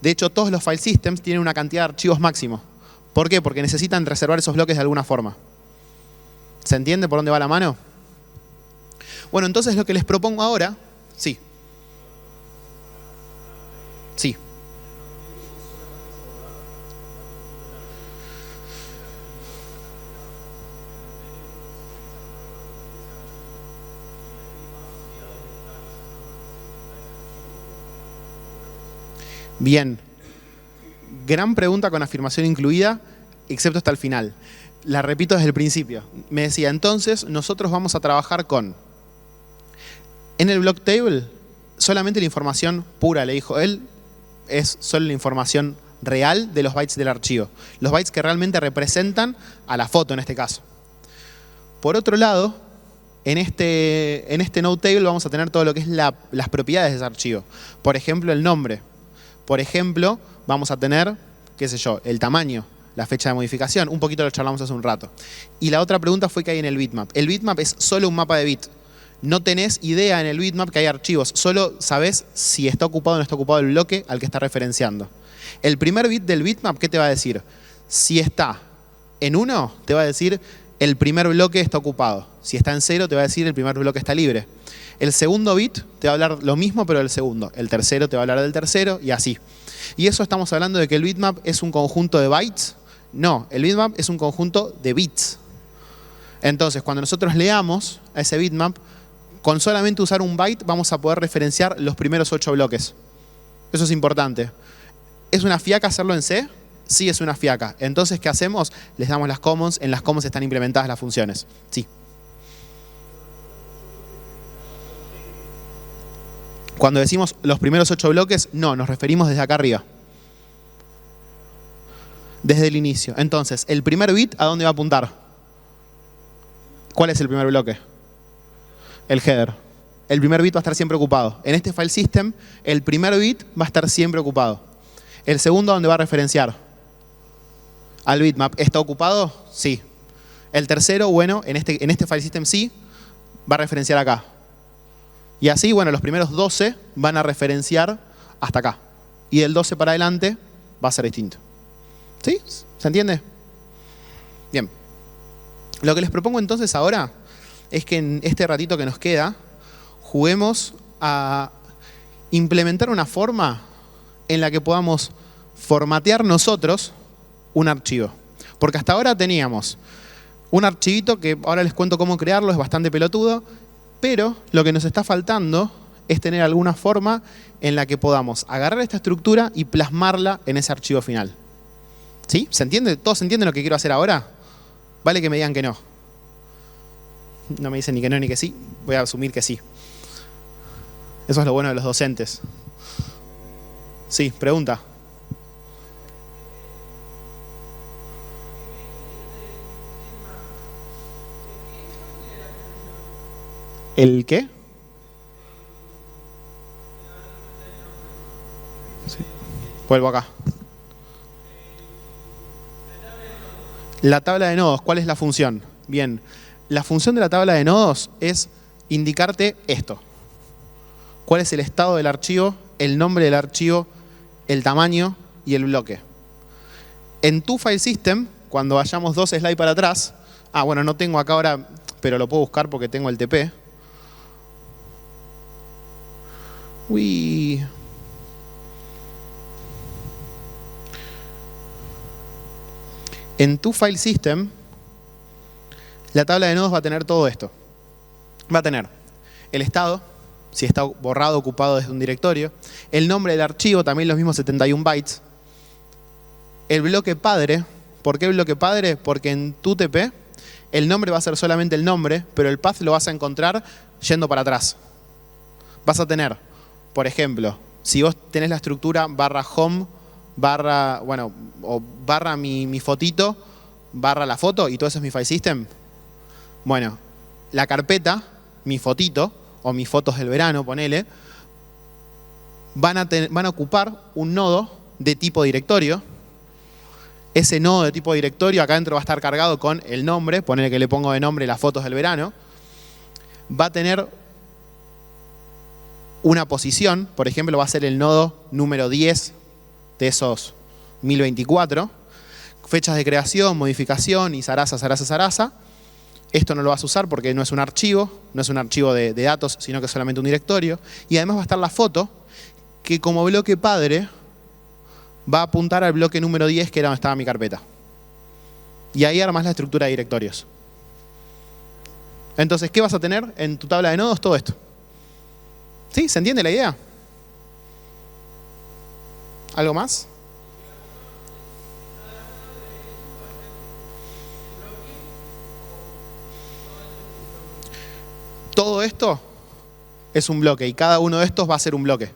De hecho, todos los file systems tienen una cantidad de archivos máximo. ¿Por qué? Porque necesitan reservar esos bloques de alguna forma. ¿Se entiende por dónde va la mano? Bueno, entonces lo que les propongo ahora... Sí. Sí. Bien. Gran pregunta con afirmación incluida, excepto hasta el final. La repito desde el principio. Me decía, entonces, nosotros vamos a trabajar con... En el block table, solamente la información pura, le dijo él, es solo la información real de los bytes del archivo. Los bytes que realmente representan a la foto en este caso. Por otro lado, en este node table vamos a tener todo lo que es las propiedades de ese archivo. Por ejemplo, el nombre. Por ejemplo, vamos a tener, qué sé yo, el tamaño, la fecha de modificación. Un poquito lo charlamos hace un rato. Y la otra pregunta fue qué hay en el bitmap. El bitmap es solo un mapa de bit. No tenés idea en el bitmap que hay archivos. Solo sabés si está ocupado o no está ocupado el bloque al que está referenciando. El primer bit del bitmap, ¿qué te va a decir? Si está en 1, te va a decir el primer bloque está ocupado. Si está en 0, te va a decir el primer bloque está libre. El segundo bit te va a hablar lo mismo, pero del segundo. El tercero te va a hablar del tercero y así. Y eso estamos hablando de que el bitmap es un conjunto de bytes. No, el bitmap es un conjunto de bits. Entonces, cuando nosotros leamos a ese bitmap, con solamente usar un byte vamos a poder referenciar los primeros 8 bloques. Eso es importante. ¿Es una fiaca hacerlo en C? Sí, es una fiaca. Entonces, ¿qué hacemos? Les damos las commons. En las commons están implementadas las funciones. Sí. Cuando decimos los primeros 8 bloques, no, nos referimos desde acá arriba. Desde el inicio. Entonces, el primer bit, ¿a dónde va a apuntar? ¿Cuál es el primer bloque? El header. El primer bit va a estar siempre ocupado. En este file system, el primer bit va a estar siempre ocupado. El segundo, ¿a dónde va a referenciar? Al bitmap. ¿Está ocupado? Sí. El tercero, bueno, en este file system sí, va a referenciar acá. Y así, bueno, los primeros 12 van a referenciar hasta acá. Y del 12 para adelante va a ser distinto. ¿Sí? ¿Se entiende? Bien. Lo que les propongo entonces ahora es que en este ratito que nos queda, juguemos a implementar una forma en la que podamos formatear nosotros un archivo. Porque hasta ahora teníamos un archivito que ahora les cuento cómo crearlo, es bastante pelotudo, pero lo que nos está faltando es tener alguna forma en la que podamos agarrar esta estructura y plasmarla en ese archivo final. ¿Sí? ¿Se entiende? ¿Todos entienden lo que quiero hacer ahora? Vale que me digan que no. No me dicen ni que no ni que sí. Voy a asumir que sí. Eso es lo bueno de los docentes. Sí, pregunta. ¿El qué? Sí. Vuelvo acá. La tabla de nodos, ¿cuál es la función? Bien, la función de la tabla de nodos es indicarte esto. ¿Cuál es el estado del archivo, el nombre del archivo, el tamaño y el bloque? En tu file system, cuando vayamos 2 slides para atrás, bueno, no tengo acá ahora, pero lo puedo buscar porque tengo el TP. Uy. En tu file system, la tabla de nodos va a tener todo esto. Va a tener el estado, si está borrado o ocupado desde un directorio, el nombre del archivo, también los mismos 71 bytes, el bloque padre. ¿Por qué el bloque padre? Porque en tu TP el nombre va a ser solamente el nombre, pero el path lo vas a encontrar yendo para atrás. Vas a tener, por ejemplo, si vos tenés la estructura barra home, barra, bueno, o barra mi fotito, barra la foto y todo eso es mi file system. Bueno, la carpeta, mi fotito, o mis fotos del verano, ponele, van a ocupar un nodo de tipo directorio. Ese nodo de tipo directorio acá adentro va a estar cargado con el nombre, ponele que le pongo de nombre las fotos del verano. Va a tener una posición, por ejemplo, va a ser el nodo número 10 de esos 1024. Fechas de creación, modificación y zaraza, zaraza, zaraza. Esto no lo vas a usar porque no es un archivo de datos, sino que es solamente un directorio. Y además va a estar la foto, que como bloque padre va a apuntar al bloque número 10, que era donde estaba mi carpeta. Y ahí armás la estructura de directorios. Entonces, ¿qué vas a tener en tu tabla de nodos? Todo esto. ¿Sí? ¿Se entiende la idea? ¿Algo más? Todo esto es un bloque y cada uno de estos va a ser un bloque.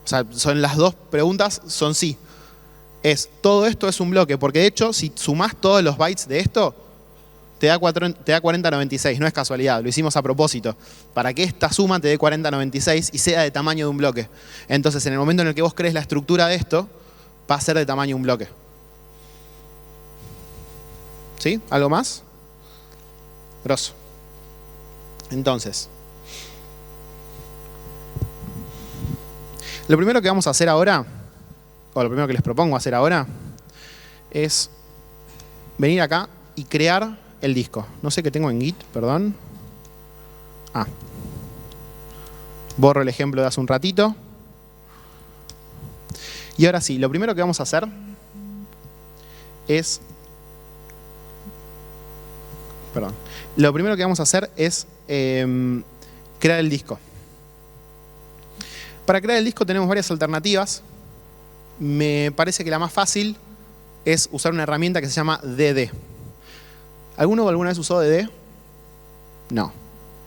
O sea, son las dos preguntas, son sí. Todo esto es un bloque, porque de hecho, si sumás todos los bytes de esto, te da 4096, no es casualidad, lo hicimos a propósito, para que esta suma te dé 4096 y sea de tamaño de un bloque. Entonces, en el momento en el que vos crees la estructura de esto, va a ser de tamaño de un bloque. ¿Sí? ¿Algo más? Grosso. Entonces, lo primero que vamos a hacer ahora, o lo primero que les propongo hacer ahora, es venir acá y crear el disco. No sé qué tengo en Git, perdón. Borro el ejemplo de hace un ratito. Y ahora sí, lo primero que vamos a hacer es... Perdón. Lo primero que vamos a hacer es crear el disco. Para crear el disco tenemos varias alternativas. Me parece que la más fácil es usar una herramienta que se llama DD. ¿Alguno alguna vez usó DD? No.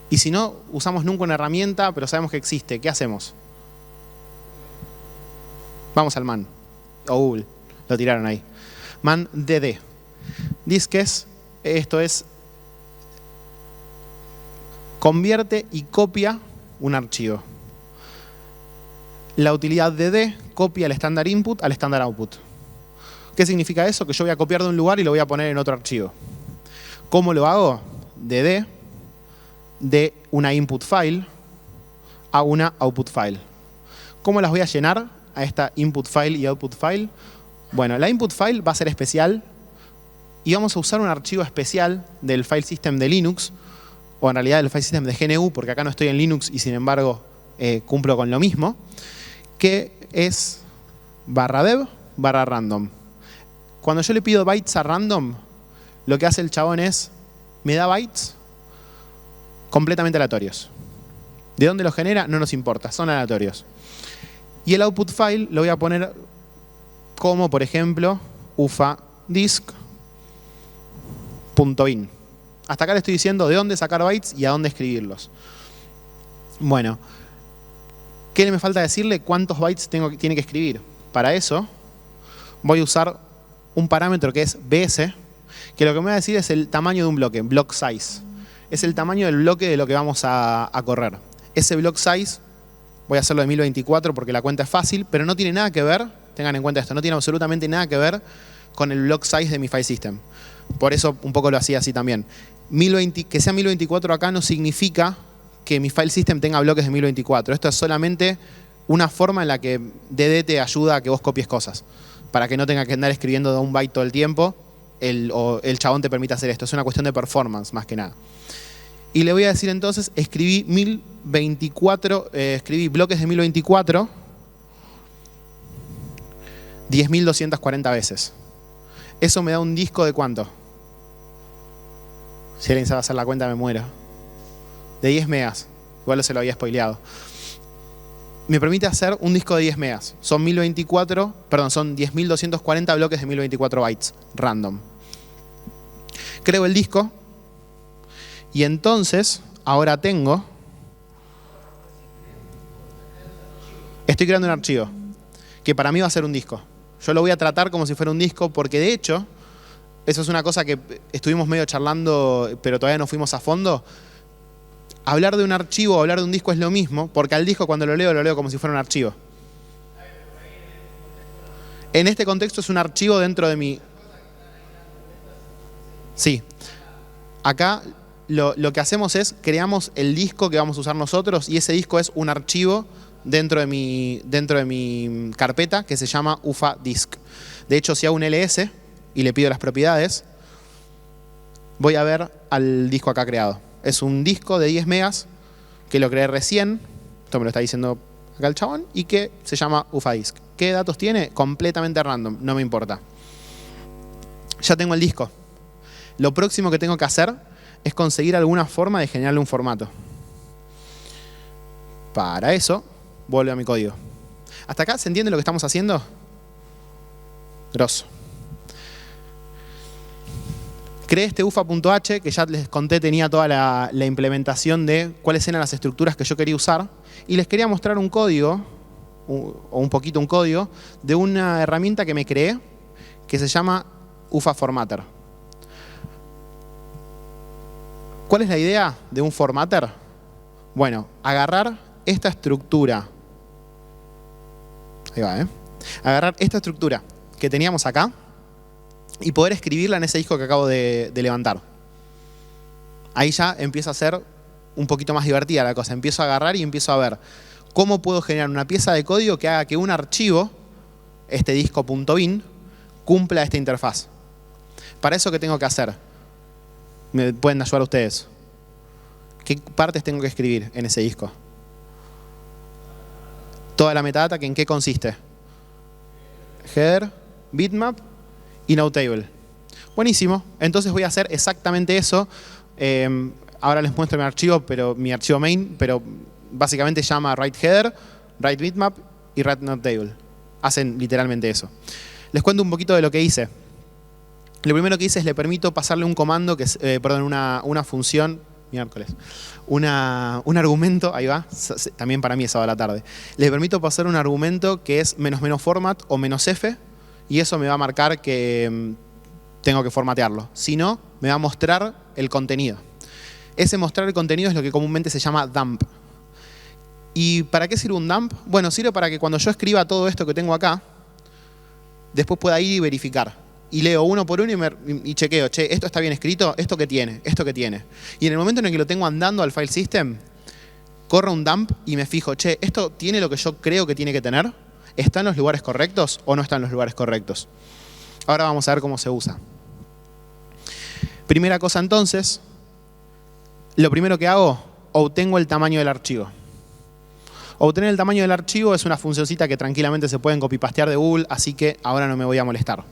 Y si no usamos nunca una herramienta, pero sabemos que existe, ¿qué hacemos? Vamos al man. O Google. Lo tiraron ahí. Man DD. Disques, esto es... convierte y copia un archivo. La utilidad DD copia el estándar input al estándar output. ¿Qué significa eso? Que yo voy a copiar de un lugar y lo voy a poner en otro archivo. ¿Cómo lo hago? DD de una input file a una output file. ¿Cómo las voy a llenar a esta input file y output file? Bueno, la input file va a ser especial y vamos a usar un archivo especial del file system de Linux, o en realidad del file system de GNU, porque acá no estoy en Linux y sin embargo cumplo con lo mismo, que es /dev/random. Cuando yo le pido bytes a random, lo que hace el chabón es, me da bytes completamente aleatorios. ¿De dónde los genera? No nos importa, son aleatorios. Y el output file lo voy a poner como, por ejemplo, ufadisk.bin. Hasta acá le estoy diciendo de dónde sacar bytes y a dónde escribirlos. Bueno, ¿qué me falta decirle? ¿Cuántos bytes tiene que escribir? Para eso voy a usar un parámetro que es bs, que lo que me va a decir es el tamaño de un bloque, block size. Es el tamaño del bloque de lo que vamos a correr. Ese block size, voy a hacerlo de 1024 porque la cuenta es fácil, pero no tiene nada que ver, tengan en cuenta esto, no tiene absolutamente nada que ver con el block size de mi file system. Por eso un poco lo hacía así también. Que sea 1024 acá no significa que mi file system tenga bloques de 1024. Esto es solamente una forma en la que DD te ayuda a que vos copies cosas. Para que no tengas que andar escribiendo de un byte todo el tiempo, o el chabón te permite hacer esto. Es una cuestión de performance, más que nada. Y le voy a decir entonces, escribí bloques de 1024 10.240 veces. Eso me da un disco de ¿cuánto? Si alguien sabe hacer la cuenta me muero. De 10 megas. Igual se lo había spoileado. Me permite hacer un disco de 10 megas. Son 10.240 bloques de 1024 bytes. Random. Creo el disco. Y entonces, ahora estoy creando un archivo. Que para mí va a ser un disco. Yo lo voy a tratar como si fuera un disco porque de hecho, eso es una cosa que estuvimos medio charlando, pero todavía no fuimos a fondo. Hablar de un archivo o hablar de un disco es lo mismo, porque al disco cuando lo leo como si fuera un archivo. En este contexto es un archivo dentro de mi... Sí. Acá lo que hacemos es, creamos el disco que vamos a usar nosotros y ese disco es un archivo dentro de mi carpeta que se llama UFA Disk. De hecho, si hago un ls y le pido las propiedades, voy a ver al disco acá creado. Es un disco de 10 megas que lo creé recién, esto me lo está diciendo acá el chabón, y que se llama UFA Disk. ¿Qué datos tiene? Completamente random, no me importa. Ya tengo el disco. Lo próximo que tengo que hacer es conseguir alguna forma de generarle un formato. Para eso, vuelvo a mi código. ¿Hasta acá se entiende lo que estamos haciendo? Grosso. Creé este ufa.h, que ya les conté tenía toda la implementación de cuáles eran las estructuras que yo quería usar. Y les quería mostrar un código, o un poquito un código, de una herramienta que me creé, que se llama UFA Formatter. ¿Cuál es la idea de un formatter? Bueno, agarrar esta estructura. Ahí va, agarrar esta estructura que teníamos acá y poder escribirla en ese disco que acabo de levantar. Ahí ya empieza a ser un poquito más divertida la cosa. Empiezo a agarrar y empiezo a ver cómo puedo generar una pieza de código que haga que un archivo, este disco.bin, cumpla esta interfaz. Para eso, ¿qué tengo que hacer? ¿Me pueden ayudar ustedes? ¿Qué partes tengo que escribir en ese disco? Toda la metadata, ¿en qué consiste? Header, bitmap y notable. Buenísimo. Entonces voy a hacer exactamente eso. Ahora les muestro mi archivo main, pero básicamente llama write_header, write_bitmap y write_notable. Hacen literalmente eso. Les cuento un poquito de lo que hice. Lo primero que hice es le permito pasarle un comando, una función, un argumento, ahí va, también para mí es sábado a la tarde. Le permito pasar un argumento que es --format o -f, y eso me va a marcar que tengo que formatearlo. Si no, me va a mostrar el contenido. Ese mostrar el contenido es lo que comúnmente se llama dump. ¿Y para qué sirve un dump? Bueno, sirve para que cuando yo escriba todo esto que tengo acá, después pueda ir y verificar. Y leo uno por uno y chequeo, che, ¿esto está bien escrito? ¿Esto qué tiene? ¿Esto qué tiene? Y en el momento en el que lo tengo andando al file system, corro un dump y me fijo, che, ¿esto tiene lo que yo creo que tiene que tener? ¿Está en los lugares correctos o no está en los lugares correctos? Ahora vamos a ver cómo se usa. Primera cosa entonces, lo primero que hago, obtengo el tamaño del archivo. Obtener el tamaño del archivo es una funcioncita que tranquilamente se pueden copy-pastear de Google, así que ahora no me voy a molestar.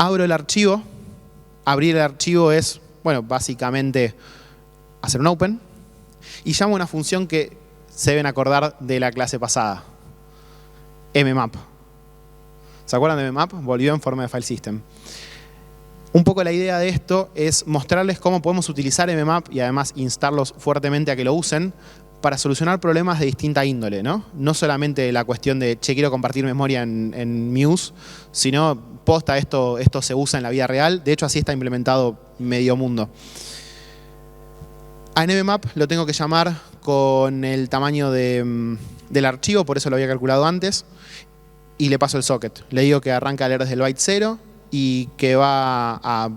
Abro el archivo. Abrir el archivo es, bueno, básicamente hacer un open. Y llamo a una función que se deben acordar de la clase pasada. mmap. ¿Se acuerdan de mmap? Volvió en forma de file system. Un poco la idea de esto es mostrarles cómo podemos utilizar mmap y además instarlos fuertemente a que lo usen para solucionar problemas de distinta índole, ¿no? No solamente la cuestión de, che, quiero compartir memoria en Muse, sino, posta, esto se usa en la vida real. De hecho, así está implementado medio mundo. A mmap lo tengo que llamar con el tamaño del archivo, por eso lo había calculado antes, y le paso el socket. Le digo que arranca a leer desde el byte 0 y que va a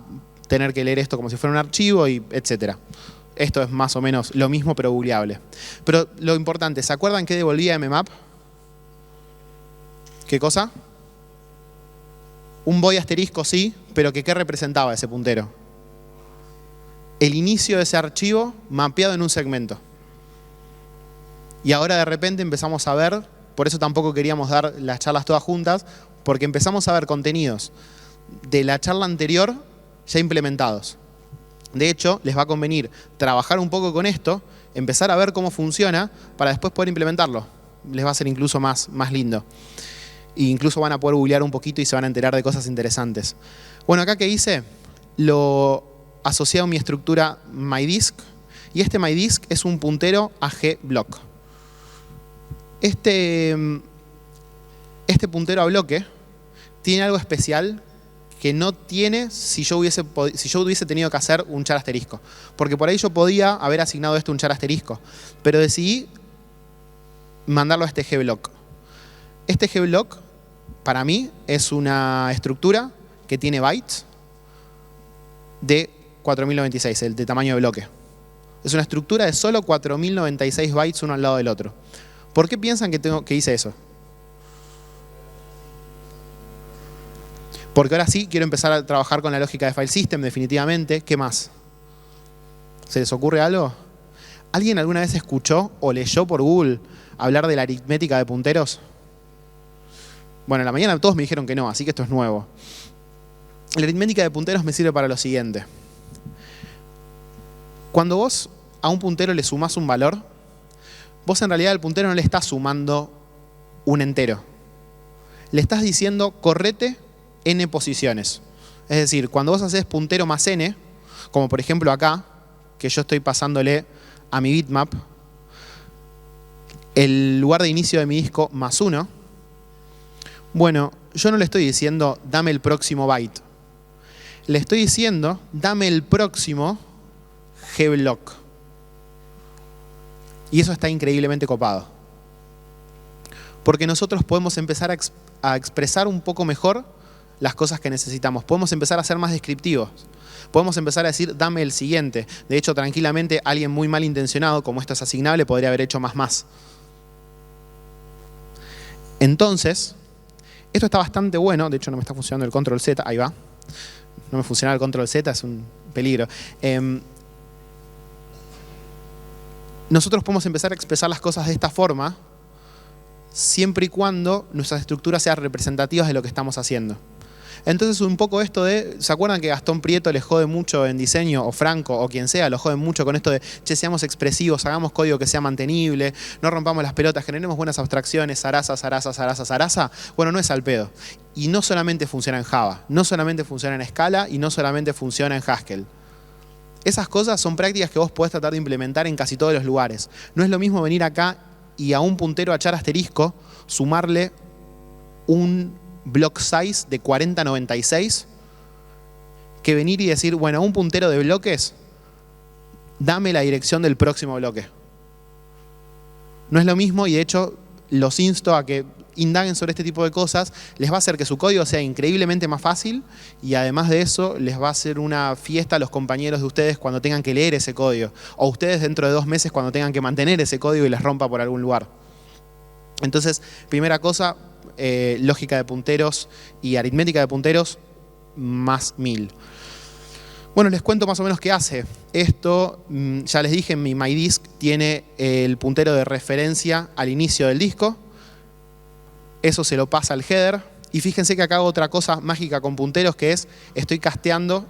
tener que leer esto como si fuera un archivo, y etcétera. Esto es más o menos lo mismo, pero googleable. Pero lo importante, ¿se acuerdan qué devolvía mmap? ¿Qué cosa? Un void asterisco, sí, pero ¿qué representaba ese puntero? El inicio de ese archivo mapeado en un segmento. Y ahora de repente empezamos a ver, por eso tampoco queríamos dar las charlas todas juntas, porque empezamos a ver contenidos de la charla anterior ya implementados. De hecho, les va a convenir trabajar un poco con esto, empezar a ver cómo funciona para después poder implementarlo. Les va a ser incluso más lindo. E incluso van a poder googlear un poquito y se van a enterar de cosas interesantes. Bueno, acá que hice, lo asocié a mi estructura myDisk, y este myDisk es un puntero a gblock. Este puntero a bloque tiene algo especial que no tiene si yo hubiese tenido que hacer un char asterisco. Porque por ahí yo podía haber asignado esto un char asterisco, pero decidí mandarlo a este gblock. Este gblock, para mí, es una estructura que tiene bytes de 4096, de tamaño de bloque. Es una estructura de solo 4096 bytes uno al lado del otro. ¿Por qué piensan que hice eso? Porque ahora sí quiero empezar a trabajar con la lógica de file system, definitivamente. ¿Qué más? ¿Se les ocurre algo? ¿Alguien alguna vez escuchó o leyó por Google hablar de la aritmética de punteros? Bueno, en la mañana todos me dijeron que no, así que esto es nuevo. La aritmética de punteros me sirve para lo siguiente. Cuando vos a un puntero le sumás un valor, vos en realidad al puntero no le estás sumando un entero. Le estás diciendo correte n posiciones. Es decir, cuando vos haces puntero más n, como por ejemplo acá, que yo estoy pasándole a mi bitmap, el lugar de inicio de mi disco más 1, bueno, yo no le estoy diciendo dame el próximo byte. Le estoy diciendo dame el próximo gblock. Y eso está increíblemente copado. Porque nosotros podemos empezar a expresar un poco mejor las cosas que necesitamos. Podemos empezar a ser más descriptivos. Podemos empezar a decir, dame el siguiente. De hecho, tranquilamente, alguien muy malintencionado, como esto es asignable, podría haber hecho más. Entonces, esto está bastante bueno. De hecho, no me está funcionando el control Z. Ahí va. No me funciona el control Z, es un peligro. Nosotros podemos empezar a expresar las cosas de esta forma, siempre y cuando nuestras estructuras sean representativas de lo que estamos haciendo. Entonces un poco esto de, ¿se acuerdan que Gastón Prieto les jode mucho en diseño, o Franco, o quien sea, lo joden mucho con esto de, che, seamos expresivos, hagamos código que sea mantenible, no rompamos las pelotas, generemos buenas abstracciones, zaraza? Bueno, no es al pedo. Y no solamente funciona en Java, no solamente funciona en Scala, y no solamente funciona en Haskell. Esas cosas son prácticas que vos podés tratar de implementar en casi todos los lugares. No es lo mismo venir acá y a un puntero a char asterisco sumarle un block size de 4096 que venir y decir, bueno, a un puntero de bloques, dame la dirección del próximo bloque. No es lo mismo y de hecho los insto a que indaguen sobre este tipo de cosas, les va a hacer que su código sea increíblemente más fácil y además de eso les va a hacer una fiesta a los compañeros de ustedes cuando tengan que leer ese código o ustedes dentro de 2 meses cuando tengan que mantener ese código y les rompa por algún lugar. Entonces, primera cosa, lógica de punteros y aritmética de punteros más 1000. Bueno, les cuento más o menos qué hace. Esto, ya les dije, mi MyDisk tiene el puntero de referencia al inicio del disco. Eso se lo pasa al header. Y fíjense que acá hago otra cosa mágica con punteros, que es, estoy casteando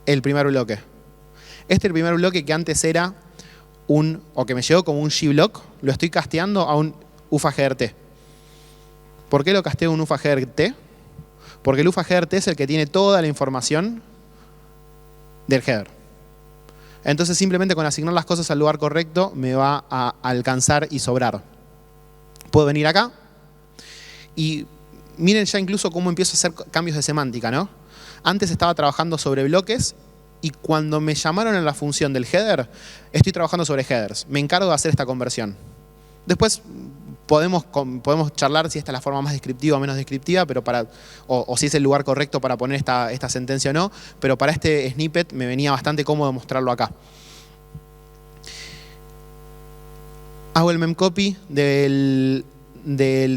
el primer bloque. El primer bloque que antes era o que me llegó como un gblock, lo estoy casteando a un UFA-GRT. ¿Por qué lo casteo a un UFA-GRT? Porque el UFA-GRT es el que tiene toda la información del header. Entonces simplemente con asignar las cosas al lugar correcto me va a alcanzar y sobrar. Puedo venir acá y miren ya incluso cómo empiezo a hacer cambios de semántica, ¿no? Antes estaba trabajando sobre bloques y cuando me llamaron a la función del header, estoy trabajando sobre headers. Me encargo de hacer esta conversión. Después podemos charlar si esta es la forma más descriptiva o menos descriptiva, pero o si es el lugar correcto para poner esta sentencia o no, pero para este snippet me venía bastante cómodo mostrarlo acá. Hago el memcopy del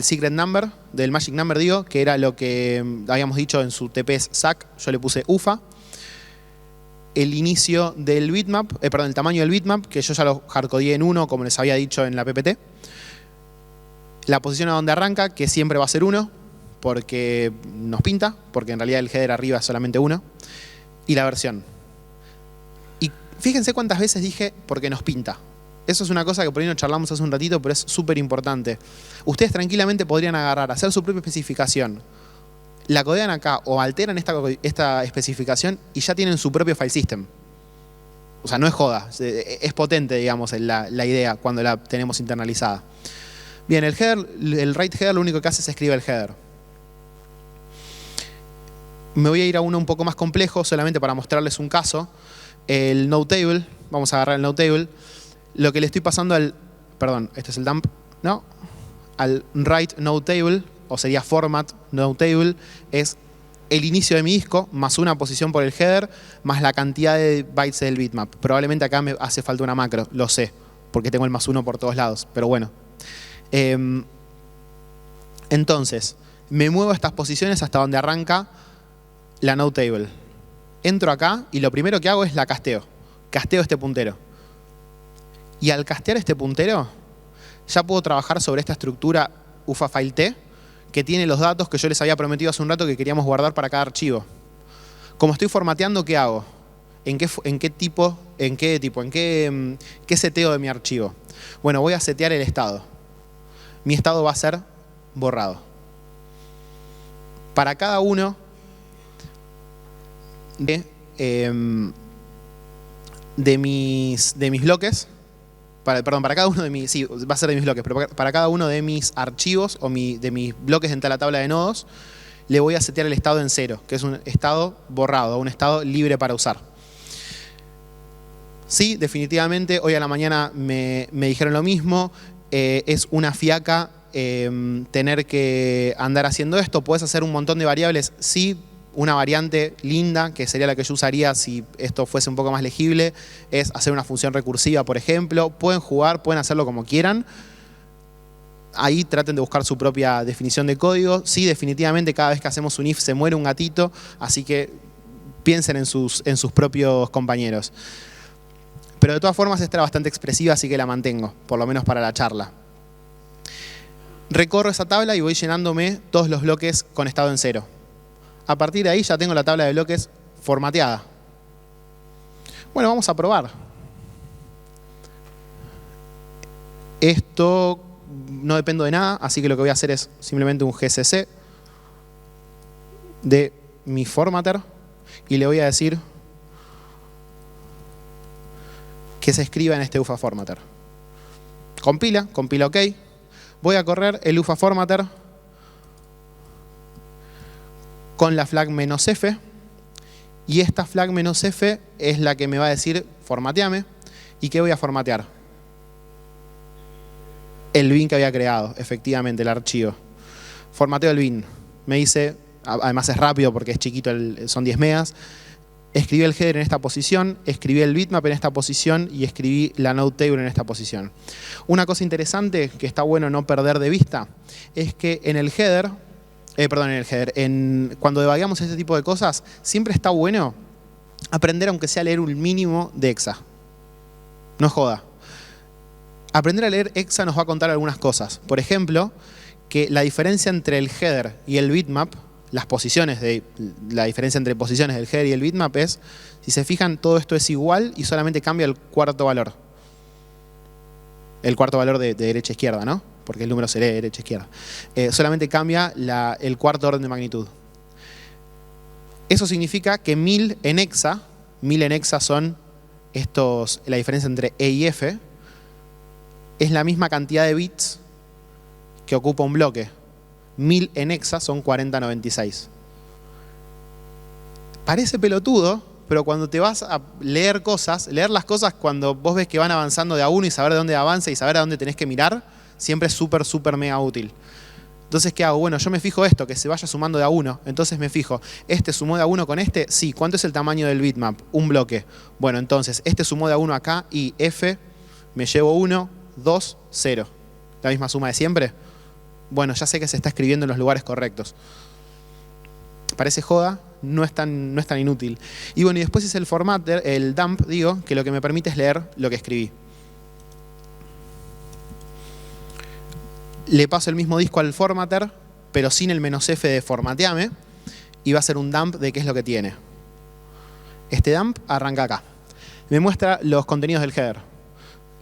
secret number, del magic number digo, que era lo que habíamos dicho en su TP es SAC, yo le puse UFA. El inicio del bitmap, el tamaño del bitmap, que yo ya lo hardcodeé en 1, como les había dicho en la PPT. La posición a donde arranca, que siempre va a ser 1, porque nos pinta, porque en realidad el header arriba es solamente 1. Y la versión. Y fíjense cuántas veces dije, porque nos pinta. Eso es una cosa que por ahí no charlamos hace un ratito, pero es súper importante. Ustedes tranquilamente podrían agarrar, hacer su propia especificación, la codean acá o alteran esta especificación y ya tienen su propio file system. O sea, no es joda, es potente, digamos, la idea cuando la tenemos internalizada. Bien, el write header lo único que hace es escribir el header. Me voy a ir a uno un poco más complejo, solamente para mostrarles un caso. El notetable, vamos a agarrar el notetable. Lo que le estoy pasando al, perdón, este es el dump, no, al write notetable, o sería format notetable, es el inicio de mi disco, más una posición por el header, más la cantidad de bytes del bitmap. Probablemente acá me hace falta una macro, lo sé, porque tengo el +1 por todos lados, pero bueno. Entonces, me muevo a estas posiciones hasta donde arranca la notetable. Entro acá y lo primero que hago es la casteo. Casteo este puntero. Y al castear este puntero, ya puedo trabajar sobre esta estructura UFA-FileT, que tiene los datos que yo les había prometido hace un rato que queríamos guardar para cada archivo. Como estoy formateando, ¿qué hago? ¿En qué seteo de mi archivo? Bueno, voy a setear el estado. Mi estado va a ser borrado. Para cada uno de mis bloques, para cada uno de mis, sí, va a ser de mis bloques, pero para cada uno de mis archivos o de mis bloques en la tabla de nodos, le voy a setear el estado en 0, que es un estado borrado, un estado libre para usar. Sí, definitivamente, hoy a la mañana me dijeron lo mismo, es una fiaca tener que andar haciendo esto. Puedes hacer un montón de variables, sí. Una variante linda, que sería la que yo usaría si esto fuese un poco más legible, es hacer una función recursiva, por ejemplo. Pueden jugar, pueden hacerlo como quieran. Ahí traten de buscar su propia definición de código. Sí, definitivamente cada vez que hacemos un if se muere un gatito, así que piensen en sus propios compañeros. Pero de todas formas esta era bastante expresiva, así que la mantengo, por lo menos para la charla. Recorro esa tabla y voy llenándome todos los bloques con estado en 0. A partir de ahí ya tengo la tabla de bloques formateada. Bueno, vamos a probar. Esto no dependo de nada, así que lo que voy a hacer es simplemente un gcc de mi formatter y le voy a decir que se escriba en este UFA formatter. Compila OK. Voy a correr el UFA formatter con la flag "-f", y esta flag "-f" es la que me va a decir formateame. ¿Y qué voy a formatear? El bin que había creado, efectivamente, el archivo. Formateo el bin. Me dice, además es rápido porque es chiquito, son 10 megas. Escribí el header en esta posición, escribí el bitmap en esta posición y escribí la notetable en esta posición. Una cosa interesante que está bueno no perder de vista es que en el header, cuando debugueamos este tipo de cosas, siempre está bueno aprender, aunque sea, a leer un mínimo de hexa. No joda. Aprender a leer hexa nos va a contar algunas cosas. Por ejemplo, que la diferencia entre el header y el bitmap, la diferencia entre posiciones del header y el bitmap es, si se fijan, todo esto es igual y solamente cambia el cuarto valor. El cuarto valor de derecha a izquierda, ¿no? Porque el número se lee de derecha a izquierda. Solamente cambia el cuarto orden de magnitud. Eso significa que 1000 en hexa son la diferencia entre E y F, es la misma cantidad de bits que ocupa un bloque. 1000 en hexa son 4096. Parece pelotudo, pero cuando te vas a leer las cosas cuando vos ves que van avanzando de a uno y saber de dónde avanza y saber a dónde tenés que mirar, siempre es súper, súper mega útil. Entonces, ¿qué hago? Bueno, yo me fijo esto, que se vaya sumando de a uno. Entonces me fijo, ¿este sumó de a uno con este? Sí. ¿Cuánto es el tamaño del bitmap? Un bloque. Bueno, entonces, este sumó de a uno acá y F, me llevo 1, 2, 0. ¿La misma suma de siempre? Bueno, ya sé que se está escribiendo en los lugares correctos. Parece joda, no es tan inútil. Y bueno, y después es el formatter, el dump, que lo que me permite es leer lo que escribí. Le paso el mismo disco al formatter, pero sin el "-f" de formateame, y va a ser un dump de qué es lo que tiene. Este dump arranca acá. Me muestra los contenidos del header.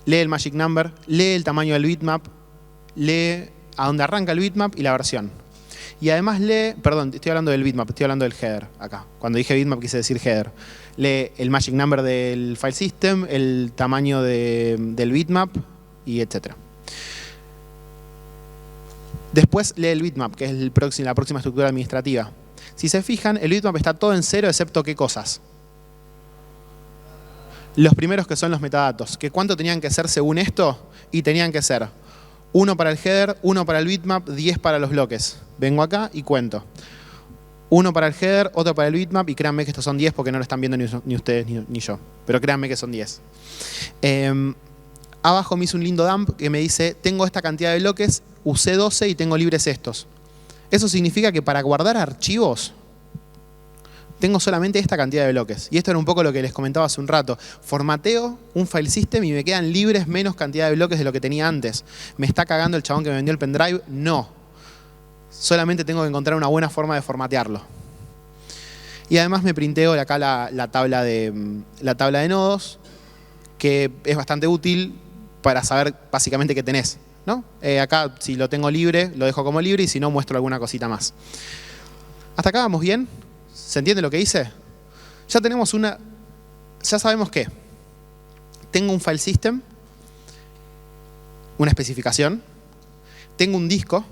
Lee el magic number, lee el tamaño del bitmap, lee a dónde arranca el bitmap y la versión. Y además perdón, estoy hablando del bitmap, estoy hablando del header acá. Cuando dije bitmap quise decir header. Lee el magic number del file system, el tamaño del bitmap y etc. Después lee el bitmap, que es la próxima estructura administrativa. Si se fijan, el bitmap está todo en 0 excepto ¿qué cosas? Los primeros que son los metadatos. ¿Que cuánto tenían que ser según esto? Y tenían que ser 1 para el header, 1 para el bitmap, 10 para los bloques. Vengo acá y cuento. 1 para el header, otro para el bitmap, y créanme que estos son 10 porque no lo están viendo ni ustedes ni yo. Pero créanme que son 10. Abajo me hice un lindo dump que me dice, tengo esta cantidad de bloques, usé 12 y tengo libres estos. Eso significa que para guardar archivos, tengo solamente esta cantidad de bloques. Y esto era un poco lo que les comentaba hace un rato. Formateo un file system y me quedan libres menos cantidad de bloques de lo que tenía antes. ¿Me está cagando el chabón que me vendió el pendrive? No. Solamente tengo que encontrar una buena forma de formatearlo. Y además me printeo acá la tabla de nodos, que es bastante útil para saber básicamente qué tenés, ¿no? Acá, si lo tengo libre, lo dejo como libre, y si no, muestro alguna cosita más. ¿Hasta acá vamos bien? ¿Se entiende lo que hice? Ya tenemos ya sabemos qué. Tengo un file system, una especificación, tengo un disco,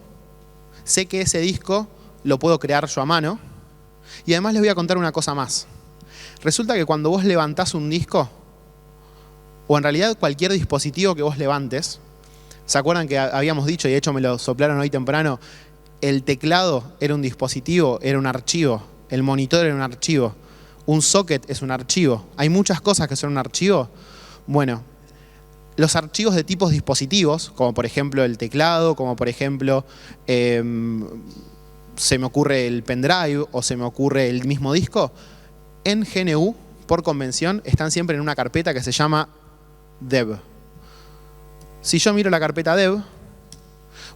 sé que ese disco lo puedo crear yo a mano, y además les voy a contar una cosa más. Resulta que cuando vos levantás un disco, o en realidad cualquier dispositivo que vos levantes, ¿se acuerdan que habíamos dicho, y de hecho me lo soplaron hoy temprano, el teclado era un dispositivo, era un archivo, el monitor era un archivo, un socket es un archivo, hay muchas cosas que son un archivo? Bueno, los archivos de tipos dispositivos, como por ejemplo el teclado, como por ejemplo se me ocurre el pendrive o se me ocurre el mismo disco, en GNU, por convención, están siempre en una carpeta que se llama dev. Si yo miro la carpeta dev,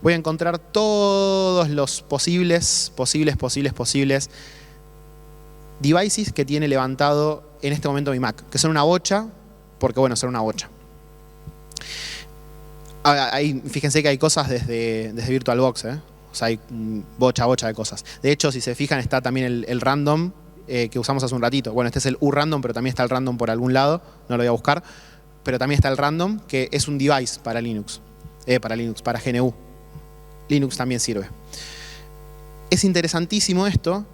voy a encontrar todos los posibles devices que tiene levantado en este momento mi Mac, que son una bocha, porque bueno, son una bocha. Ahí, fíjense que hay cosas desde VirtualBox, o sea, hay bocha de cosas. De hecho, si se fijan, está también el random que usamos hace un ratito. Bueno, este es el urandom, pero también está el random por algún lado, no lo voy a buscar. Pero también está el random, que es un device para Linux, para GNU. Linux también sirve. Es interesantísimo esto,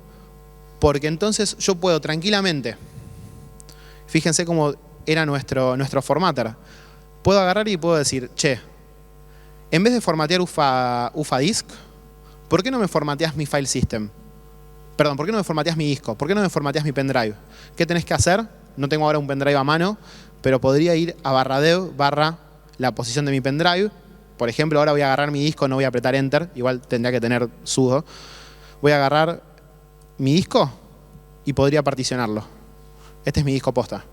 porque entonces yo puedo tranquilamente, fíjense cómo era nuestro formatter, puedo agarrar y puedo decir, che, en vez de formatear UFA disk, ¿por qué no me formateas mi file system? Perdón, ¿por qué no me formateas mi disco? ¿Por qué no me formateas mi pendrive? ¿Qué tenés que hacer? No tengo ahora un pendrive a mano, pero podría ir a /dev/ la posición de mi pendrive. Por ejemplo, ahora voy a agarrar mi disco, no voy a apretar Enter, igual tendría que tener sudo. Voy a agarrar mi disco y podría particionarlo. Este es mi disco posta.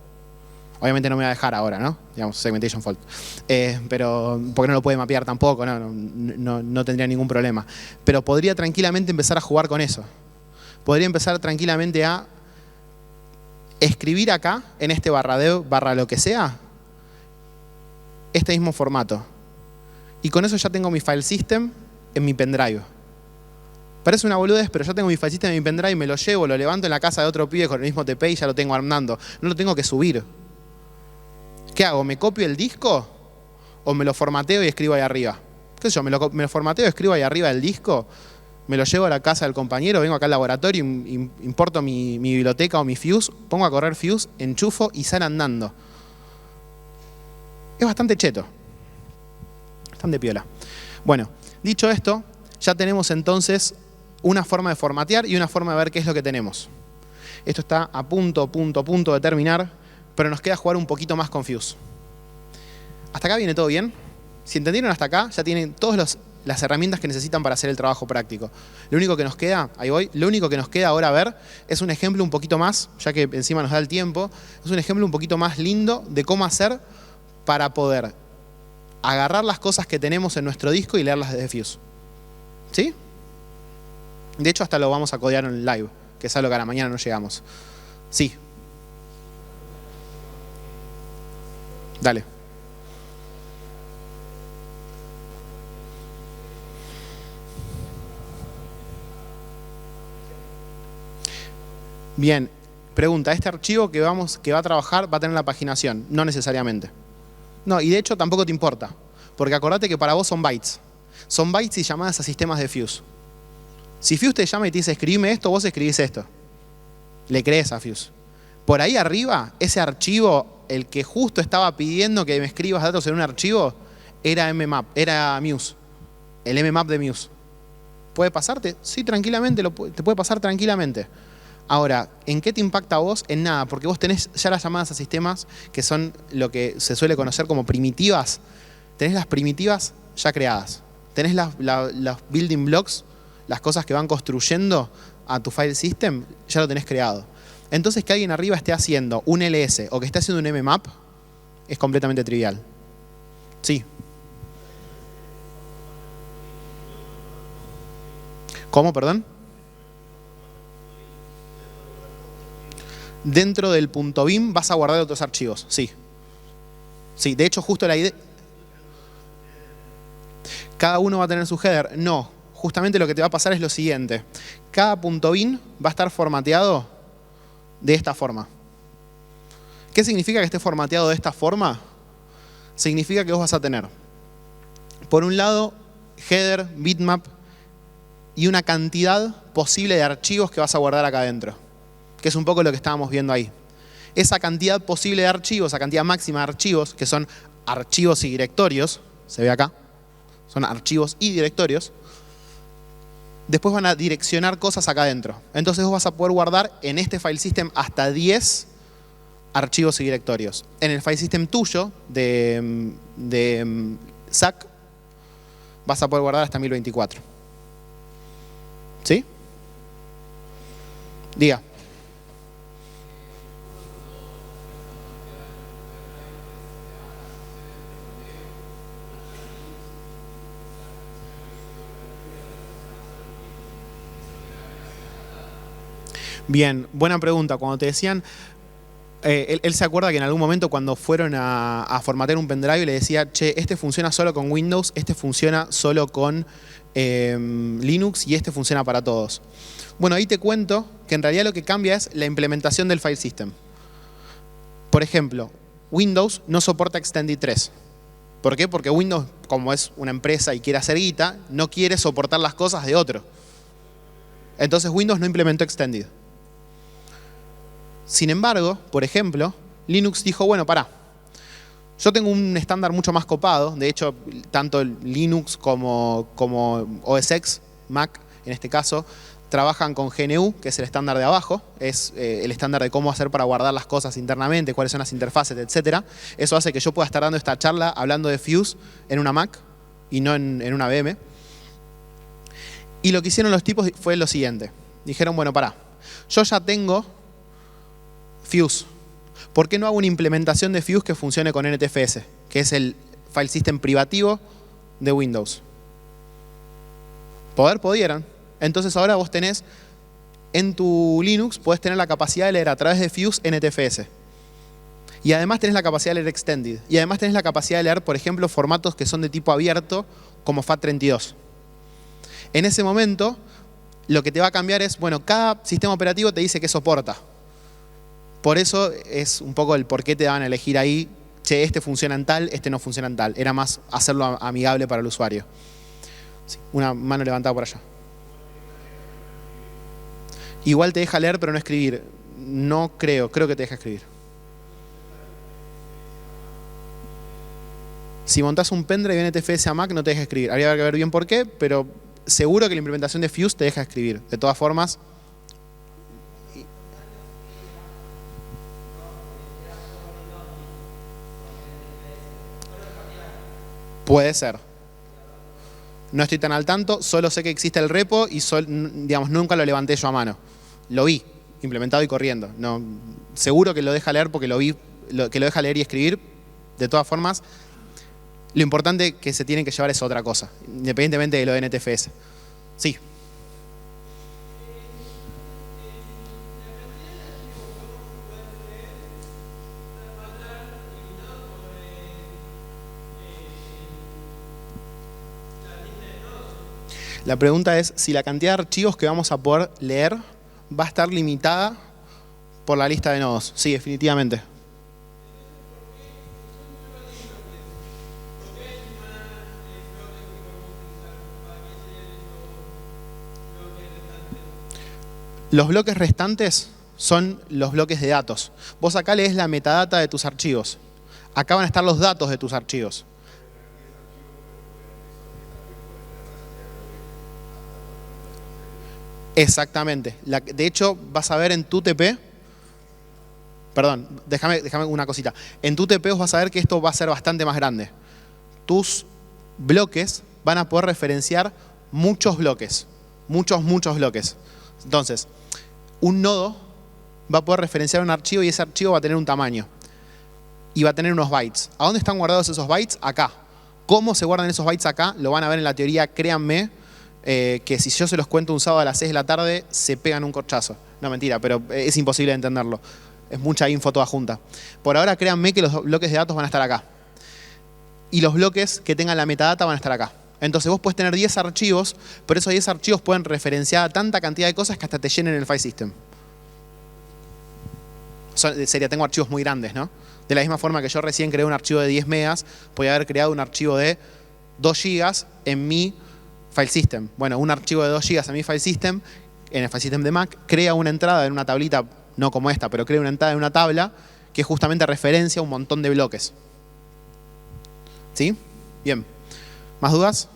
Obviamente no me va a dejar ahora, ¿no? Digamos, segmentation fault. Pero, porque no lo puede mapear tampoco, no tendría ningún problema. Pero podría tranquilamente empezar a jugar con eso. Podría empezar tranquilamente a escribir acá, en este /dev/ lo que sea, este mismo formato. Y con eso ya tengo mi file system en mi pendrive. Parece una boludez, pero yo tengo mi file system en mi pendrive, me lo llevo, lo levanto en la casa de otro pibe con el mismo TP y ya lo tengo armando. No lo tengo que subir. ¿Qué hago? ¿Me copio el disco? ¿O me lo formateo y escribo ahí arriba? ¿Qué sé yo? ¿Me lo formateo y escribo ahí arriba del disco? ¿Me lo llevo a la casa del compañero? Vengo acá al laboratorio, importo mi biblioteca o mi Fuse, pongo a correr Fuse, enchufo y sale andando. Es bastante cheto. Bastante piola. Bueno, dicho esto, ya tenemos entonces una forma de formatear y una forma de ver qué es lo que tenemos. Esto está a punto de terminar, pero nos queda jugar un poquito más con Fuse. ¿Hasta acá viene todo bien? Si entendieron hasta acá, ya tienen todas las herramientas que necesitan para hacer el trabajo práctico. Lo único que nos queda, ahí voy, lo único que nos queda ahora ver es un ejemplo un poquito más, ya que encima nos da el tiempo, es un ejemplo un poquito más lindo de cómo hacer para poder agarrar las cosas que tenemos en nuestro disco y leerlas desde Fuse. ¿Sí? De hecho, hasta lo vamos a codear en live, que es algo que a la mañana no llegamos. Sí. Dale. Bien, pregunta, ¿este archivo que va a trabajar va a tener la paginación? No necesariamente. No, y de hecho tampoco te importa, porque acordate que para vos son bytes. Son bytes y llamadas a sistemas de Fuse. Si Fuse te llama y te dice escribime esto, vos escribís esto. Le crees a Fuse. Por ahí arriba, ese archivo, el que justo estaba pidiendo que me escribas datos en un archivo, era mmap, era Muse. El mmap de Muse. ¿Puede pasarte? Sí, tranquilamente, te puede pasar tranquilamente. Ahora, ¿en qué te impacta a vos? En nada, porque vos tenés ya las llamadas a sistemas que son lo que se suele conocer como primitivas. Tenés las primitivas ya creadas. Tenés los building blocks, las cosas que van construyendo a tu file system, ya lo tenés creado. Entonces, que alguien arriba esté haciendo un LS o que esté haciendo un mmap es completamente trivial. Sí. ¿Cómo, perdón? Dentro del .bin vas a guardar otros archivos, sí. Sí, de hecho, justo la idea... ¿Cada uno va a tener su header? No. Justamente lo que te va a pasar es lo siguiente. Cada .bin va a estar formateado de esta forma. ¿Qué significa que esté formateado de esta forma? Significa que vos vas a tener, por un lado, header, bitmap y una cantidad posible de archivos que vas a guardar acá adentro, que es un poco lo que estábamos viendo ahí. Esa cantidad posible de archivos, esa cantidad máxima de archivos, que son archivos y directorios, se ve acá, son archivos y directorios, después van a direccionar cosas acá adentro. Entonces vos vas a poder guardar en este file system hasta 10 archivos y directorios. En el file system tuyo, de SAC, vas a poder guardar hasta 1024. ¿Sí? Diga. Bien, buena pregunta. Cuando te decían, él se acuerda que en algún momento cuando fueron a formatear un pendrive le decía, che, este funciona solo con Windows, este funciona solo con Linux y este funciona para todos. Bueno, ahí te cuento que en realidad lo que cambia es la implementación del file system. Por ejemplo, Windows no soporta Extended 3. ¿Por qué? Porque Windows, como es una empresa y quiere hacer guita, no quiere soportar las cosas de otro. Entonces Windows no implementó Extended. Sin embargo, por ejemplo, Linux dijo, bueno, pará. Yo tengo un estándar mucho más copado. De hecho, tanto Linux como OS X, Mac, en este caso, trabajan con GNU, que es el estándar de abajo. Es el estándar de cómo hacer para guardar las cosas internamente, cuáles son las interfaces, etc. Eso hace que yo pueda estar dando esta charla hablando de Fuse en una Mac y no en una VM. Y lo que hicieron los tipos fue lo siguiente. Dijeron, bueno, pará. Yo ya tengo Fuse. ¿Por qué no hago una implementación de Fuse que funcione con NTFS? Que es el file system privativo de Windows. Pudieran. Entonces ahora vos tenés, en tu Linux, podés tener la capacidad de leer a través de Fuse NTFS. Y además tenés la capacidad de leer Extended. Y además tenés la capacidad de leer, por ejemplo, formatos que son de tipo abierto, como FAT32. En ese momento, lo que te va a cambiar es, bueno, cada sistema operativo te dice qué soporta. Por eso es un poco el por qué te van a elegir ahí, che, este funciona en tal, este no funciona en tal. Era más hacerlo amigable para el usuario. Sí, una mano levantada por allá. Igual te deja leer, pero no escribir. No creo que te deja escribir. Si montás un pendrive NTFS a Mac, no te deja escribir. Habría que ver bien por qué, pero seguro que la implementación de Fuse te deja escribir. De todas formas... Puede ser. No estoy tan al tanto, solo sé que existe el repo y digamos, nunca lo levanté yo a mano. Lo vi, implementado y corriendo. No, seguro que lo deja leer porque lo vi, que lo deja leer y escribir. De todas formas, lo importante que se tiene que llevar es otra cosa, independientemente de lo de NTFS. Sí. La pregunta es si la cantidad de archivos que vamos a poder leer va a estar limitada por la lista de nodos. Sí, definitivamente. Los bloques restantes son los bloques de datos. Vos acá lees la metadata de tus archivos. Acá van a estar los datos de tus archivos. Exactamente. De hecho, vas a ver en tu TP. Perdón, déjame una cosita. En tu TP vas a ver que esto va a ser bastante más grande. Tus bloques van a poder referenciar muchos bloques. Muchos bloques. Entonces, un nodo va a poder referenciar un archivo y ese archivo va a tener un tamaño. Y va a tener unos bytes. ¿A dónde están guardados esos bytes? Acá. ¿Cómo se guardan esos bytes acá? Lo van a ver en la teoría, créanme, que si yo se los cuento un sábado a las 6 de la tarde, se pegan un corchazo. No, mentira, pero es imposible de entenderlo. Es mucha info toda junta. Por ahora, créanme que los bloques de datos van a estar acá. Y los bloques que tengan la metadata van a estar acá. Entonces vos puedes tener 10 archivos, pero esos 10 archivos pueden referenciar a tanta cantidad de cosas que hasta te llenen el file system. Tengo archivos muy grandes, ¿no? De la misma forma que yo recién creé un archivo de 10 megas, podía haber creado un archivo de 2 gigas en mi file system. Bueno, un archivo de 2 gigas en mi file system, en el file system de Mac, crea una entrada en una tablita, no como esta, pero crea una entrada en una tabla que justamente referencia un montón de bloques. ¿Sí? Bien. ¿Más dudas?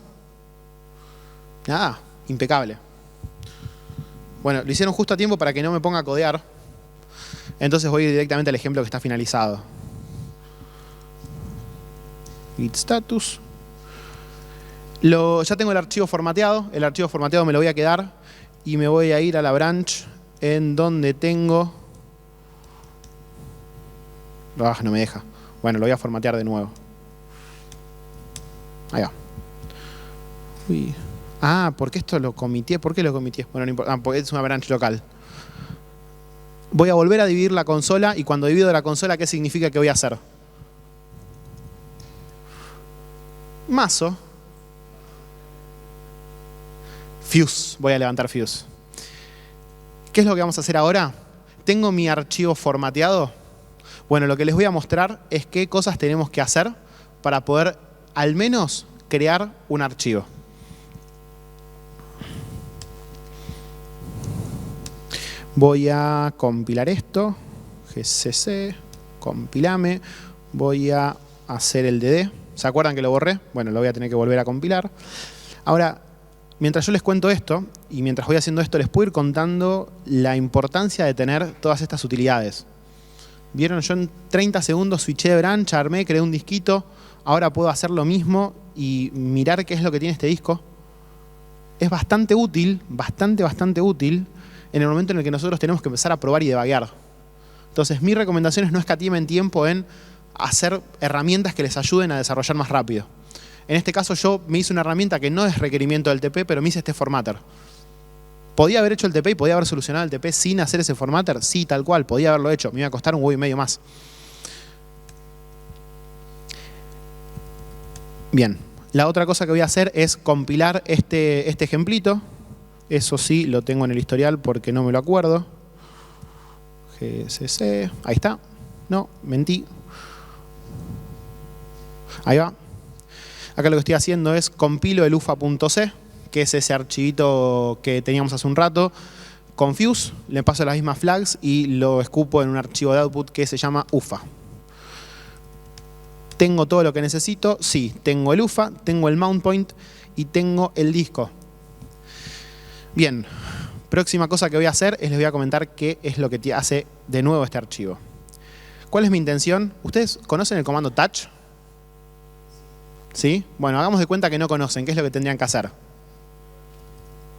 Nada, impecable. Bueno, lo hicieron justo a tiempo para que no me ponga a codear. Entonces voy directamente al ejemplo que está finalizado. Git status. Ya tengo el archivo formateado. El archivo formateado me lo voy a quedar y me voy a ir a la branch en donde tengo... no me deja. Bueno, lo voy a formatear de nuevo. Ahí va. Uy. Porque esto lo comité. ¿Por qué lo comité? Bueno, no importa. Porque es una branch local. Voy a volver a dividir la consola y cuando divido la consola, ¿qué significa que voy a hacer? Mazo. Fuse. Voy a levantar Fuse. ¿Qué es lo que vamos a hacer ahora? ¿Tengo mi archivo formateado? Bueno, lo que les voy a mostrar es qué cosas tenemos que hacer para poder al menos crear un archivo. Voy a compilar esto, gcc, compilame, voy a hacer el dd. ¿Se acuerdan que lo borré? Bueno, lo voy a tener que volver a compilar. Ahora, mientras yo les cuento esto, y mientras voy haciendo esto, les puedo ir contando la importancia de tener todas estas utilidades. ¿Vieron? Yo en 30 segundos switché de branch, armé, creé un disquito. Ahora puedo hacer lo mismo y mirar qué es lo que tiene este disco. Es bastante útil, bastante útil, en el momento en el que nosotros tenemos que empezar a probar y debuguear. Entonces, mi recomendación es no escatimen tiempo en hacer herramientas que les ayuden a desarrollar más rápido. En este caso, yo me hice una herramienta que no es requerimiento del TP, pero me hice este formatter. ¿Podía haber hecho el TP y podía haber solucionado el TP sin hacer ese formatter? Sí, tal cual, podía haberlo hecho. Me iba a costar un huevo y medio más. Bien, la otra cosa que voy a hacer es compilar este ejemplito. Eso sí, lo tengo en el historial porque no me lo acuerdo. GCC, ahí está. No, mentí. Ahí va. Acá lo que estoy haciendo es compilo el ufa.c, que es ese archivito que teníamos hace un rato. Con Fuse, le paso las mismas flags y lo escupo en un archivo de output que se llama ufa. ¿Tengo todo lo que necesito? Sí, tengo el ufa, tengo el mount point y tengo el disco. Bien, próxima cosa que voy a hacer es les voy a comentar qué es lo que hace de nuevo este archivo. ¿Cuál es mi intención? ¿Ustedes conocen el comando touch? ¿Sí? Bueno, hagamos de cuenta que no conocen. ¿Qué es lo que tendrían que hacer?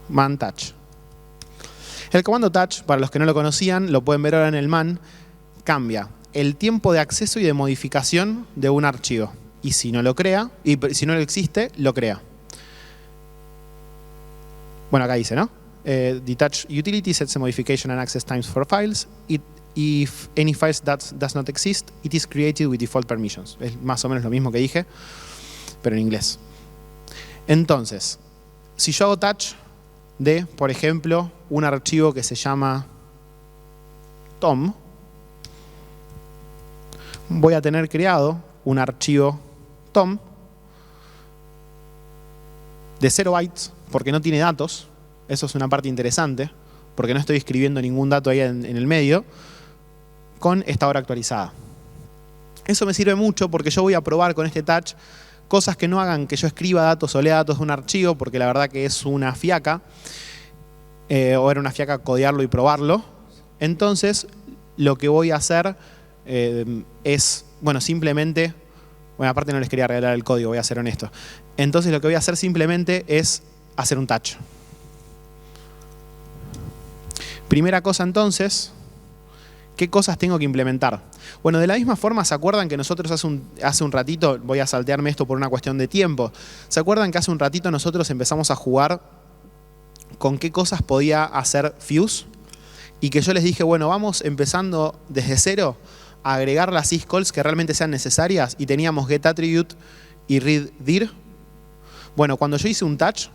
Man touch. El comando touch, para los que no lo conocían, lo pueden ver ahora en el man, cambia el tiempo de acceso y de modificación de un archivo. Y si no lo crea, y si no existe, lo crea. Bueno, acá dice, ¿no? The touch utility sets a modification and access times for files. If any files that does not exist, it is created with default permissions. Es más o menos lo mismo que dije, pero en inglés. Entonces, si yo hago touch de, por ejemplo, un archivo que se llama tom, voy a tener creado un archivo tom de 0 bytes, porque no tiene datos. Eso es una parte interesante, porque no estoy escribiendo ningún dato ahí en el medio, con esta hora actualizada. Eso me sirve mucho porque yo voy a probar con este touch cosas que no hagan que yo escriba datos o lea datos de un archivo, porque la verdad que es una fiaca, o era una fiaca codearlo y probarlo. Entonces, lo que voy a hacer es, bueno, simplemente, bueno, aparte no les quería regalar el código, voy a ser honesto. Entonces, lo que voy a hacer simplemente es hacer un touch. Primera cosa entonces, ¿qué cosas tengo que implementar? Bueno, de la misma forma, ¿se acuerdan que nosotros hace un ratito, voy a saltearme esto por una cuestión de tiempo, ¿se acuerdan que hace un ratito nosotros empezamos a jugar con qué cosas podía hacer Fuse? Y que yo les dije, bueno, vamos empezando desde cero a agregar las syscalls que realmente sean necesarias, y teníamos getAttribute y readDir. Bueno, cuando yo hice un touch,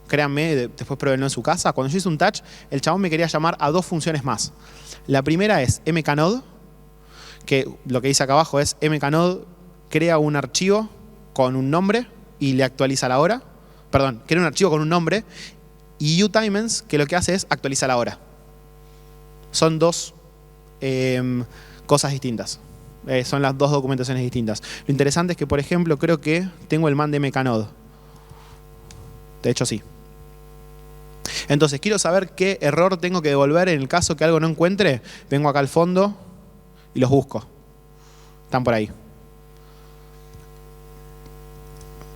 créanme, después pruébenlo en su casa, cuando yo hice un touch, el chabón me quería llamar a dos funciones más. La primera es mknode, que lo que dice acá abajo es mknode crea un archivo con un nombre y le actualiza la hora. Perdón, crea un archivo con un nombre, y uTimens, que lo que hace es actualiza la hora. Son dos cosas distintas. Son las dos documentaciones distintas. Lo interesante es que, por ejemplo, creo que tengo el man de mknode. De hecho, sí. Entonces, quiero saber qué error tengo que devolver en el caso que algo no encuentre. Vengo acá al fondo y los busco. Están por ahí.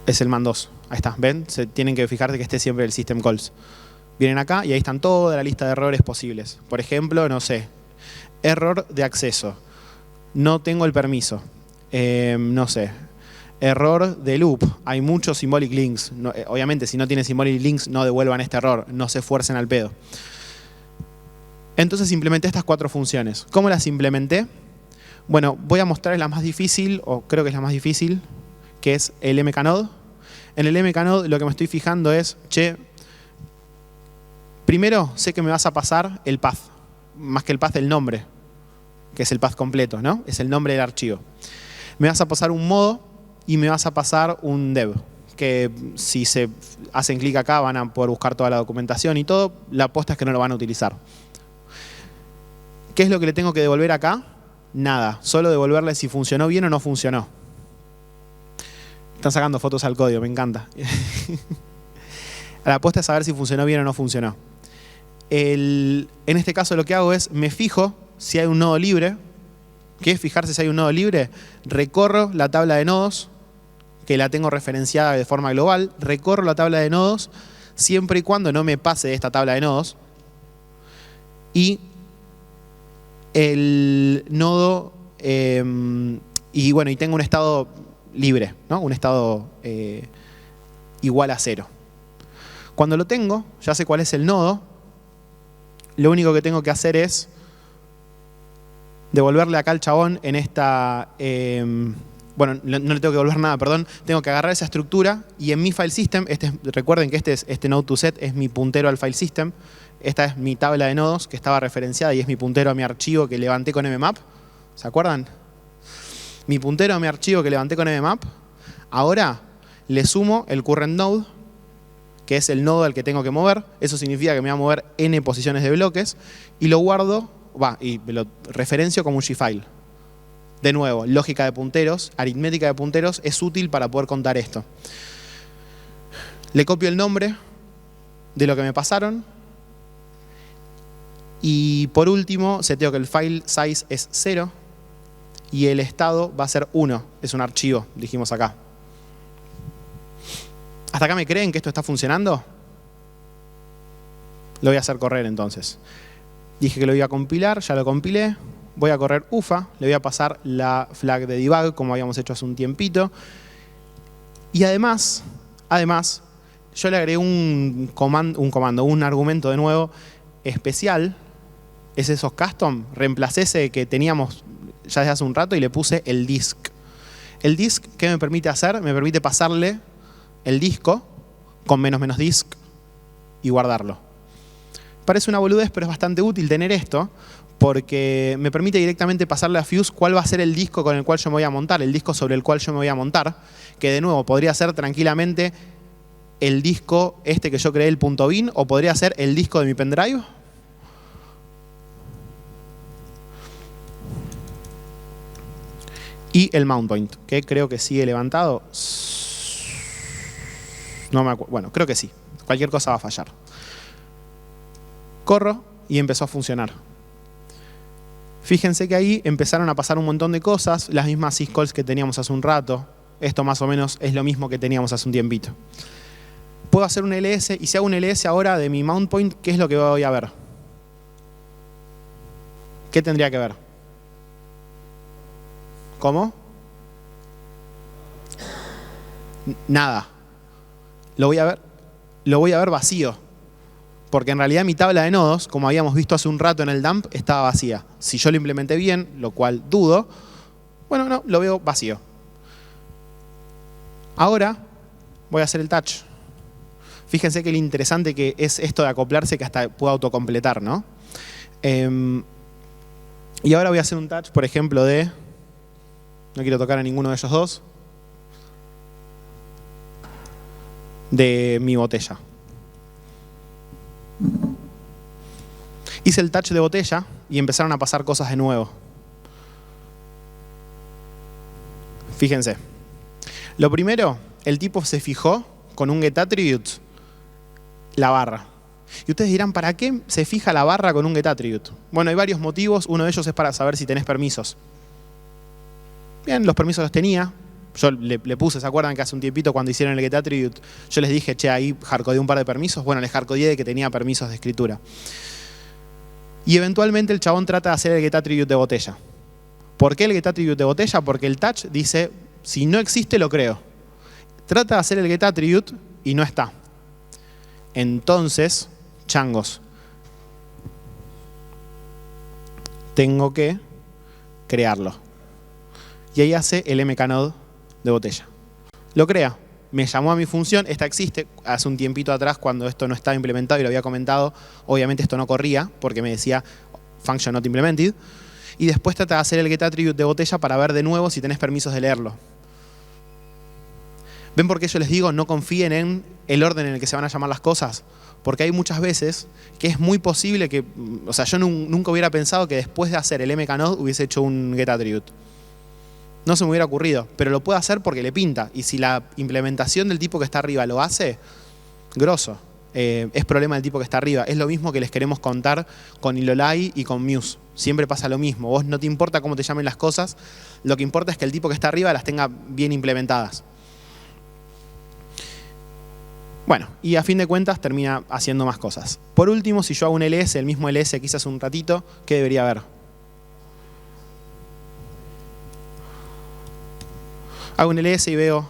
Es el man 2. Ahí está. ¿Ven? Tienen que fijarse que esté siempre el system calls. Vienen acá y ahí están toda la lista de errores posibles. Por ejemplo, no sé, error de acceso. No tengo el permiso. No sé. Error de loop. Hay muchos symbolic links. No, obviamente, si no tienen symbolic links, no devuelvan este error. No se esfuercen al pedo. Entonces implementé estas 4 funciones. ¿Cómo las implementé? Bueno, voy a mostrarles la más difícil, o creo que es la más difícil, que es el mknode. En el mknode lo que me estoy fijando es, che, primero sé que me vas a pasar el path. Más que el path, el nombre, que es el path completo, ¿no? Es el nombre del archivo. Me vas a pasar un modo y me vas a pasar un dev, que si se hacen clic acá van a poder buscar toda la documentación y todo. La aposta es que no lo van a utilizar. ¿Qué es lo que le tengo que devolver acá? Nada, solo devolverle si funcionó bien o no funcionó. Están sacando fotos al código, me encanta. La aposta es saber si funcionó bien o no funcionó. En este caso lo que hago es, me fijo si hay un nodo libre. ¿Qué es fijarse si hay un nodo libre? Recorro la tabla de nodos, que la tengo referenciada de forma global. Recorro la tabla de nodos siempre y cuando no me pase de esta tabla de nodos. Y el nodo, y bueno, y tengo un estado libre, ¿no? Un estado igual a 0. Cuando lo tengo, ya sé cuál es el nodo. Lo único que tengo que hacer es devolverle acá al chabón en esta... bueno, no le tengo que devolver nada, perdón. Tengo que agarrar esa estructura y en mi file system, recuerden que este node to set es mi puntero al file system. Esta es mi tabla de nodos que estaba referenciada y es mi puntero a mi archivo que levanté con mmap. ¿Se acuerdan? Mi puntero a mi archivo que levanté con mmap. Ahora le sumo el current node, que es el nodo al que tengo que mover. Eso significa que me va a mover n posiciones de bloques y lo guardo, y lo referencio como un G-file. De nuevo, lógica de punteros, aritmética de punteros es útil para poder contar esto. Le copio el nombre de lo que me pasaron. Y por último, seteo que el file size es 0 y el estado va a ser 1. Es un archivo, dijimos acá. ¿Hasta acá me creen que esto está funcionando? Lo voy a hacer correr entonces. Dije que lo iba a compilar, ya lo compilé. Voy a correr UFA, le voy a pasar la flag de debug como habíamos hecho hace un tiempito. Y además, yo le agregué un argumento de nuevo especial. Es esos custom. Reemplacé ese que teníamos ya desde hace un rato y le puse el disk. El disk, ¿qué me permite hacer? Me permite pasarle el disco con -- disk y guardarlo. Parece una boludez, pero es bastante útil tener esto porque me permite directamente pasarle a Fuse cuál va a ser el disco con el cual yo me voy a montar, el disco sobre el cual yo me voy a montar, que de nuevo podría ser tranquilamente el disco este que yo creé, el .bin, o podría ser el disco de mi pendrive, y el mount point, que creo que sigue levantado. No me acuerdo. Bueno, creo que sí. Cualquier cosa va a fallar. Corro y empezó a funcionar. Fíjense que ahí empezaron a pasar un montón de cosas, las mismas syscalls que teníamos hace un rato. Esto más o menos es lo mismo que teníamos hace un tiempito. Puedo hacer un ls, y si hago un ls ahora de mi mount point, ¿qué es lo que voy a ver? ¿Qué tendría que ver? ¿Cómo? Nada. Lo voy a ver vacío. Porque en realidad mi tabla de nodos, como habíamos visto hace un rato en el dump, estaba vacía. Si yo lo implementé bien, lo cual dudo, bueno, no, lo veo vacío. Ahora voy a hacer el touch. Fíjense que lo interesante que es esto de acoplarse, que hasta puedo autocompletar, ¿no? Y ahora voy a hacer un touch, por ejemplo, de... No quiero tocar a ninguno de ellos dos. De mi botella. Hice el touch de botella y empezaron a pasar cosas de nuevo. Fíjense. Lo primero, el tipo se fijó con un getAttribute la barra. Y ustedes dirán, ¿para qué se fija la barra con un getAttribute? Bueno, hay varios motivos. Uno de ellos es para saber si tenés permisos. Bien, los permisos los tenía. Yo le puse, ¿se acuerdan que hace un tiempito cuando hicieron el getAttribute yo les dije, che, ahí hardcodeé un par de permisos? Bueno, les hardcodeé de que tenía permisos de escritura. Y eventualmente el chabón trata de hacer el getAttribute de botella. ¿Por qué el getAttribute de botella? Porque el touch dice, si no existe, lo creo. Trata de hacer el getAttribute y no está. Entonces, changos. Tengo que crearlo. Y ahí hace el mknode de botella. Lo crea. Me llamó a mi función. Esta existe. Hace un tiempito atrás, cuando esto no estaba implementado y lo había comentado, obviamente esto no corría porque me decía function not implemented. Y después trata de hacer el getAttribute de botella para ver de nuevo si tenés permisos de leerlo. ¿Ven por qué yo les digo no confíen en el orden en el que se van a llamar las cosas? Porque hay muchas veces que es muy posible que... O sea, yo nunca hubiera pensado que después de hacer el mknode hubiese hecho un getAttribute. No se me hubiera ocurrido, pero lo puede hacer porque le pinta. Y si la implementación del tipo que está arriba lo hace, grosso. Es problema del tipo que está arriba. Es lo mismo que les queremos contar con Ilolai y con Muse. Siempre pasa lo mismo. Vos no te importa cómo te llamen las cosas, lo que importa es que el tipo que está arriba las tenga bien implementadas. Bueno, y a fin de cuentas termina haciendo más cosas. Por último, si yo hago un ls, el mismo ls que hice hace un ratito, ¿qué debería haber? Hago un ls y veo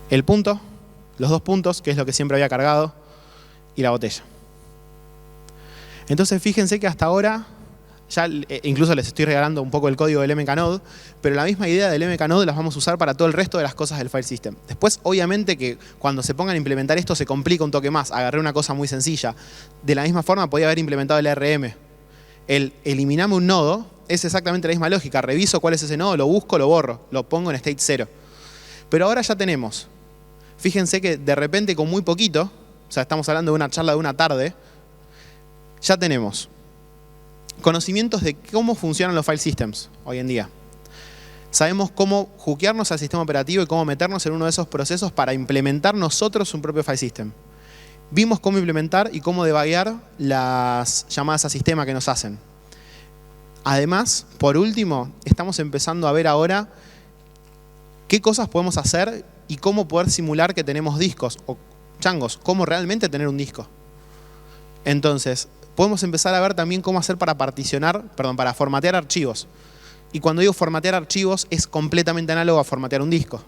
el punto, los dos puntos, que es lo que siempre había cargado, y la botella. Entonces fíjense que hasta ahora, ya incluso les estoy regalando un poco el código del mknode, pero la misma idea del mknode las vamos a usar para todo el resto de las cosas del file system. Después, obviamente que cuando se pongan a implementar esto se complica un toque más. Agarré una cosa muy sencilla. De la misma forma podía haber implementado el ARM. El eliminame un nodo es exactamente la misma lógica. Reviso cuál es ese nodo, lo busco, lo borro, lo pongo en state 0. Pero ahora ya tenemos. Fíjense que de repente con muy poquito, o sea, estamos hablando de una charla de una tarde, ya tenemos conocimientos de cómo funcionan los file systems hoy en día. Sabemos cómo hookearnos al sistema operativo y cómo meternos en uno de esos procesos para implementar nosotros un propio file system. Vimos cómo implementar y cómo debuguear las llamadas a sistema que nos hacen. Además, por último, estamos empezando a ver ahora qué cosas podemos hacer y cómo poder simular que tenemos discos o changos, cómo realmente tener un disco. Entonces, podemos empezar a ver también cómo hacer para para formatear archivos. Y cuando digo formatear archivos, es completamente análogo a formatear un disco.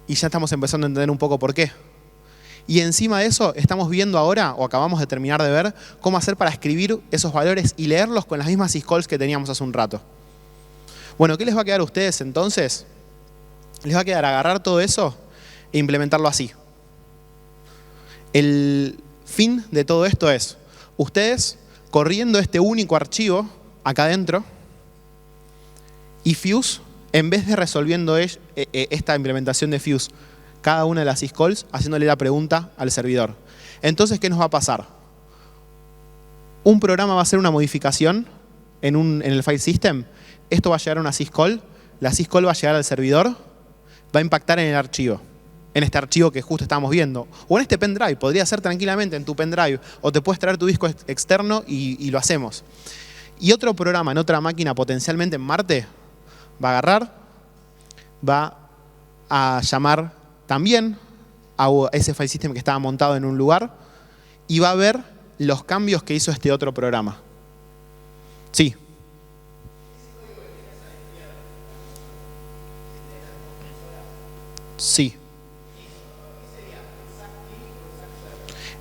Y ya estamos empezando a entender un poco por qué. Y encima de eso, estamos viendo ahora, o acabamos de terminar de ver, cómo hacer para escribir esos valores y leerlos con las mismas syscalls que teníamos hace un rato. Bueno, ¿qué les va a quedar a ustedes entonces? Les va a quedar agarrar todo eso e implementarlo así. El fin de todo esto es, ustedes corriendo este único archivo acá adentro y Fuse, en vez de resolviendo esta implementación de Fuse, cada una de las syscalls, haciéndole la pregunta al servidor. Entonces, ¿qué nos va a pasar? Un programa va a hacer una modificación en el file system, esto va a llegar a una syscall, la syscall va a llegar al servidor, va a impactar en el archivo, en este archivo que justo estábamos viendo, o en este pendrive, podría ser tranquilamente en tu pendrive, o te puedes traer tu disco externo y lo hacemos. Y otro programa en otra máquina potencialmente en Marte va a agarrar, va a llamar también a ese file system que estaba montado en un lugar y va a ver los cambios que hizo este otro programa. Sí. Sí.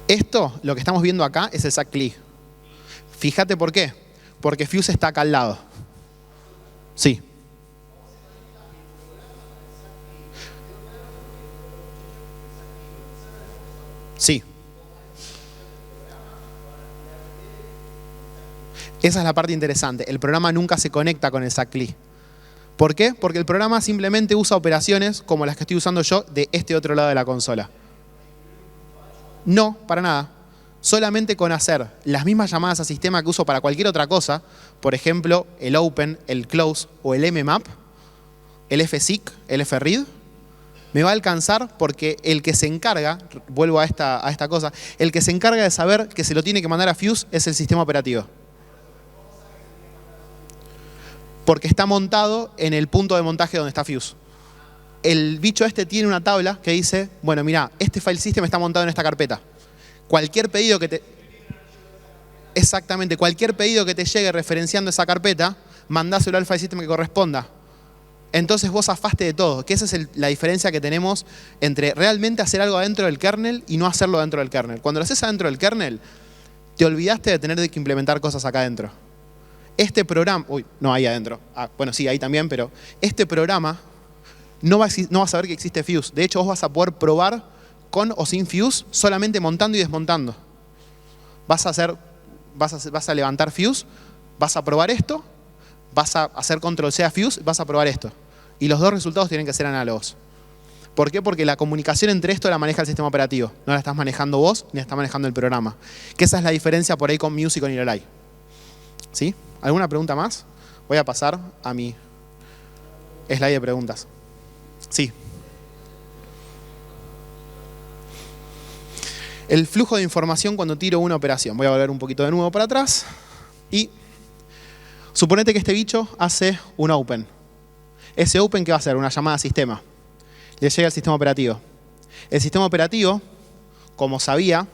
Esto, lo que estamos viendo acá, es el SAC-CLI. Fíjate por qué. Porque Fuse está acá al lado. Sí. Sí. Esa es la parte interesante. El programa nunca se conecta con el SAC-CLI. ¿Por qué? Porque el programa simplemente usa operaciones como las que estoy usando yo de este otro lado de la consola. No, para nada. Solamente con hacer las mismas llamadas a sistema que uso para cualquier otra cosa, por ejemplo, el open, el close o el mmap, el fseek, el fread, me va a alcanzar porque el que se encarga, vuelvo a esta cosa, el que se encarga de saber que se lo tiene que mandar a Fuse es el sistema operativo. Porque está montado en el punto de montaje donde está Fuse. El bicho este tiene una tabla que dice, bueno, mira, este file system está montado en esta carpeta. Cualquier pedido que te... Exactamente, cualquier pedido que te llegue referenciando esa carpeta, mandáselo al file system que corresponda. Entonces vos zafaste de todo, que esa es la diferencia que tenemos entre realmente hacer algo adentro del kernel y no hacerlo dentro del kernel. Cuando lo haces adentro del kernel, te olvidaste de tener que implementar cosas acá adentro. Este programa... Uy, no, ahí adentro. Ah, bueno, sí, ahí también, pero este programa no va a saber que existe Fuse. De hecho, vos vas a poder probar con o sin Fuse, solamente montando y desmontando. Vas a levantar Fuse, vas a probar esto, vas a hacer control-C a Fuse, vas a probar esto. Y los dos resultados tienen que ser análogos. ¿Por qué? Porque la comunicación entre esto la maneja el sistema operativo. No la estás manejando vos, ni la está manejando el programa. Que esa es la diferencia por ahí con Muse y con Nearline. ¿Sí? ¿Alguna pregunta más? Voy a pasar a mi slide de preguntas. Sí. El flujo de información cuando tiro una operación. Voy a volver un poquito de nuevo para atrás. Y suponete que este bicho hace un open. Ese open, ¿qué va a hacer? Una llamada a sistema. Le llega al sistema operativo. El sistema operativo, como sabía,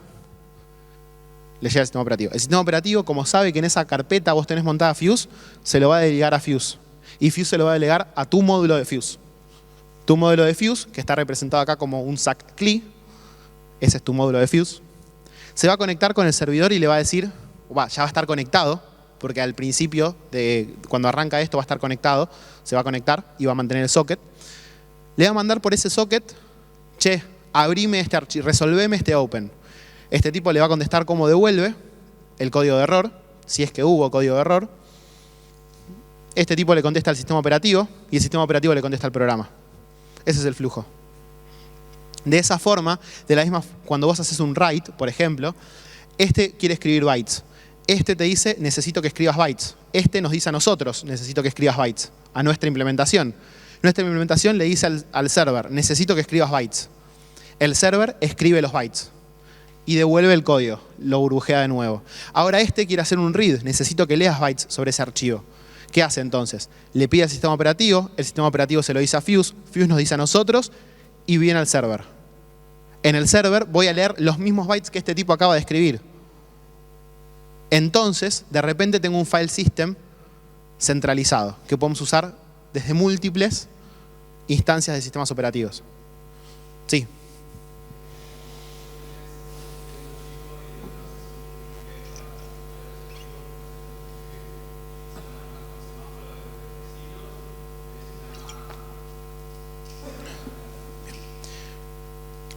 le llega al sistema operativo. El sistema operativo, como sabe que en esa carpeta vos tenés montada Fuse, se lo va a delegar a Fuse. Y Fuse se lo va a delegar a tu módulo de Fuse. Tu módulo de Fuse, que está representado acá como un SAC-CLI, ese es tu módulo de Fuse, se va a conectar con el servidor y le va a decir, ya va a estar conectado, porque al principio, cuando arranca esto, va a estar conectado, se va a conectar y va a mantener el socket. Le va a mandar por ese socket, che, abrime este archivo, resolveme este open. Este tipo le va a contestar cómo devuelve el código de error, si es que hubo código de error. Este tipo le contesta al sistema operativo y el sistema operativo le contesta al programa. Ese es el flujo. De esa forma, cuando vos haces un write, por ejemplo, este quiere escribir bytes. Este te dice, necesito que escribas bytes. Este nos dice a nosotros, necesito que escribas bytes, a nuestra implementación. Nuestra implementación le dice al server, necesito que escribas bytes. El server escribe los bytes y devuelve el código, lo burbujea de nuevo. Ahora este quiere hacer un read, necesito que leas bytes sobre ese archivo. ¿Qué hace entonces? Le pide al sistema operativo, el sistema operativo se lo dice a Fuse, Fuse nos dice a nosotros y viene al server. En el server voy a leer los mismos bytes que este tipo acaba de escribir. Entonces, de repente tengo un file system centralizado que podemos usar desde múltiples instancias de sistemas operativos. Sí.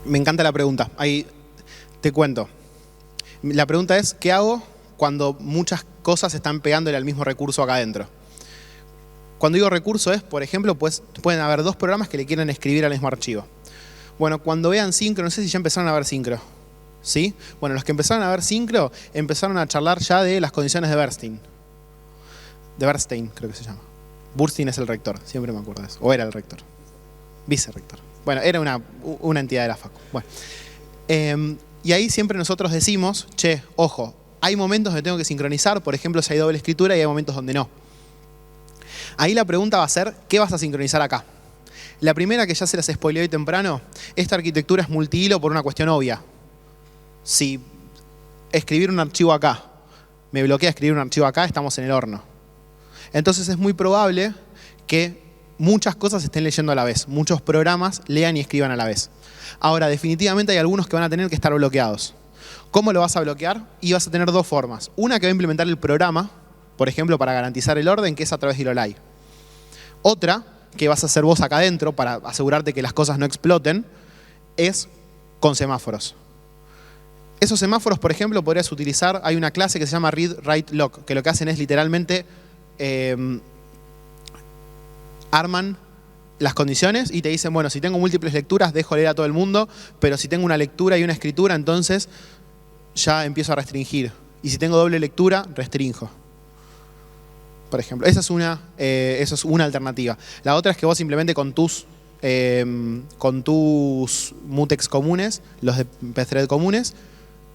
Me encanta la pregunta. Ahí te cuento. La pregunta es, ¿qué hago cuando muchas cosas están pegándole al mismo recurso acá adentro? Cuando digo recurso es, por ejemplo, pues pueden haber dos programas que le quieren escribir al mismo archivo. Bueno, cuando vean sincro, no sé si ya empezaron a ver sincro. ¿Sí? Bueno, los que empezaron a ver sincro empezaron a charlar ya de las condiciones de bursting. de Bernstein, creo que se llama. Bernstein es el rector, siempre me acuerdo de eso. O era el rector. Vicerrector. Bueno, era una entidad de la facu. Bueno. Y ahí siempre nosotros decimos, che, ojo, hay momentos donde tengo que sincronizar, por ejemplo, si hay doble escritura y hay momentos donde no. Ahí la pregunta va a ser, ¿qué vas a sincronizar acá? La primera, que ya se las spoileé hoy temprano, esta arquitectura es multihilo por una cuestión obvia. Si escribir un archivo acá me bloquea escribir un archivo acá, estamos en el horno. Entonces es muy probable que muchas cosas se estén leyendo a la vez. Muchos programas lean y escriban a la vez. Ahora, definitivamente hay algunos que van a tener que estar bloqueados. ¿Cómo lo vas a bloquear? Y vas a tener dos formas. Una que va a implementar el programa, por ejemplo, para garantizar el orden, que es a través de Ilolai. Otra, que vas a hacer vos acá adentro para asegurarte que las cosas no exploten, es con semáforos. Esos semáforos, por ejemplo, podrías utilizar, hay una clase que se llama Read, Write, Lock, que lo que hacen es literalmente arman las condiciones y te dicen, bueno, si tengo múltiples lecturas, dejo leer a todo el mundo, pero si tengo una lectura y una escritura, entonces ya empiezo a restringir. Y si tengo doble lectura, restrinjo. Por ejemplo, esa es una alternativa. La otra es que vos simplemente con tus mutex comunes, los de Pthread comunes,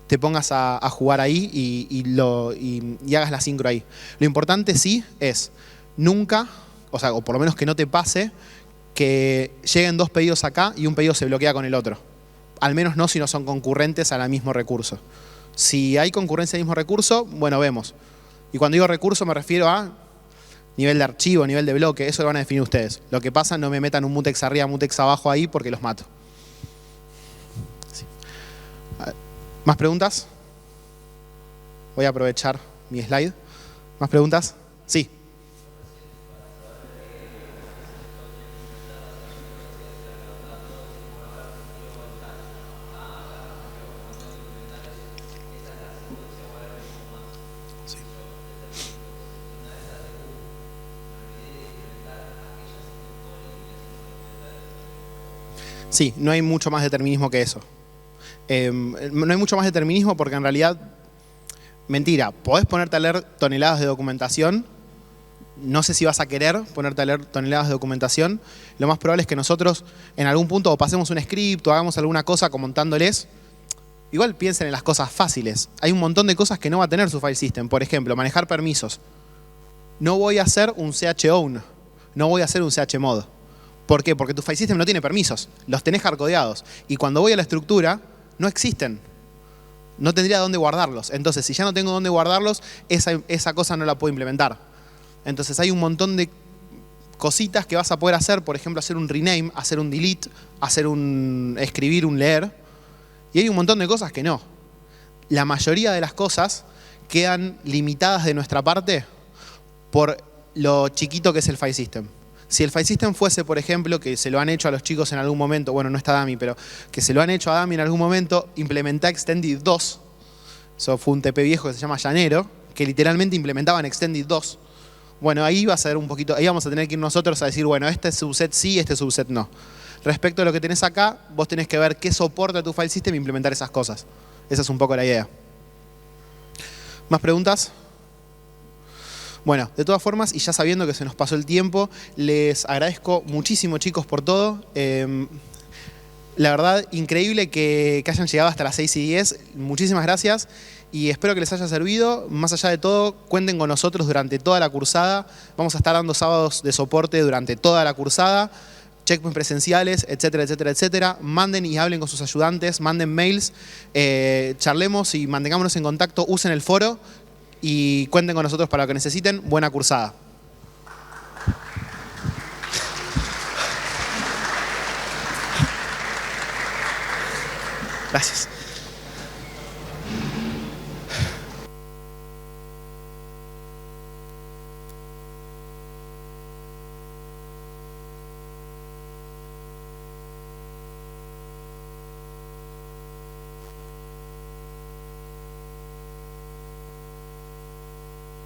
te pongas a jugar ahí y hagas la sincro ahí. Lo importante sí es nunca, o por lo menos que no te pase, que lleguen dos pedidos acá y un pedido se bloquea con el otro. Al menos no si no son concurrentes al mismo recurso. Si hay concurrencia al mismo recurso, bueno, vemos. Y cuando digo recurso me refiero a nivel de archivo, nivel de bloque, eso lo van a definir ustedes. Lo que pasa, no me metan un mutex arriba, mutex abajo ahí porque los mato. Sí. ¿Más preguntas? Voy a aprovechar mi slide. ¿Más preguntas? Sí. Sí, no hay mucho más determinismo que eso. No hay mucho más determinismo porque en realidad, mentira, podés ponerte a leer toneladas de documentación. No sé si vas a querer ponerte a leer toneladas de documentación. Lo más probable es que nosotros en algún punto o pasemos un script o hagamos alguna cosa comentándoles. Igual piensen en las cosas fáciles. Hay un montón de cosas que no va a tener su file system. Por ejemplo, manejar permisos. No voy a hacer un chown, no voy a hacer un chmod. ¿Por qué? Porque tu file system no tiene permisos, los tenés hardcodeados. Y cuando voy a la estructura, no existen. No tendría dónde guardarlos. Entonces, si ya no tengo dónde guardarlos, esa cosa no la puedo implementar. Entonces, hay un montón de cositas que vas a poder hacer. Por ejemplo, hacer un rename, hacer un delete, escribir un leer. Y hay un montón de cosas que no. La mayoría de las cosas quedan limitadas de nuestra parte por lo chiquito que es el file system. Si el file system fuese, por ejemplo, que se lo han hecho a los chicos en algún momento, bueno, no está Dami, pero que se lo han hecho a Dami en algún momento, implementar Extended 2. Eso fue un TP viejo que se llama Llanero, que literalmente implementaban Extended 2. Bueno, ahí va a ser un poquito, ahí vamos a tener que ir nosotros a decir, bueno, este subset sí, este subset no. Respecto a lo que tenés acá, vos tenés que ver qué soporta tu file system e implementar esas cosas. Esa es un poco la idea. ¿Más preguntas? Bueno, de todas formas, y ya sabiendo que se nos pasó el tiempo, les agradezco muchísimo, chicos, por todo. La verdad, increíble que hayan llegado hasta las 6:10. Muchísimas gracias y espero que les haya servido. Más allá de todo, cuenten con nosotros durante toda la cursada. Vamos a estar dando sábados de soporte durante toda la cursada. Checkpoints presenciales, etcétera, etcétera, etcétera. Manden y hablen con sus ayudantes, manden mails, charlemos y mantengámonos en contacto. Usen el foro. Y cuenten con nosotros para lo que necesiten. Buena cursada. Gracias.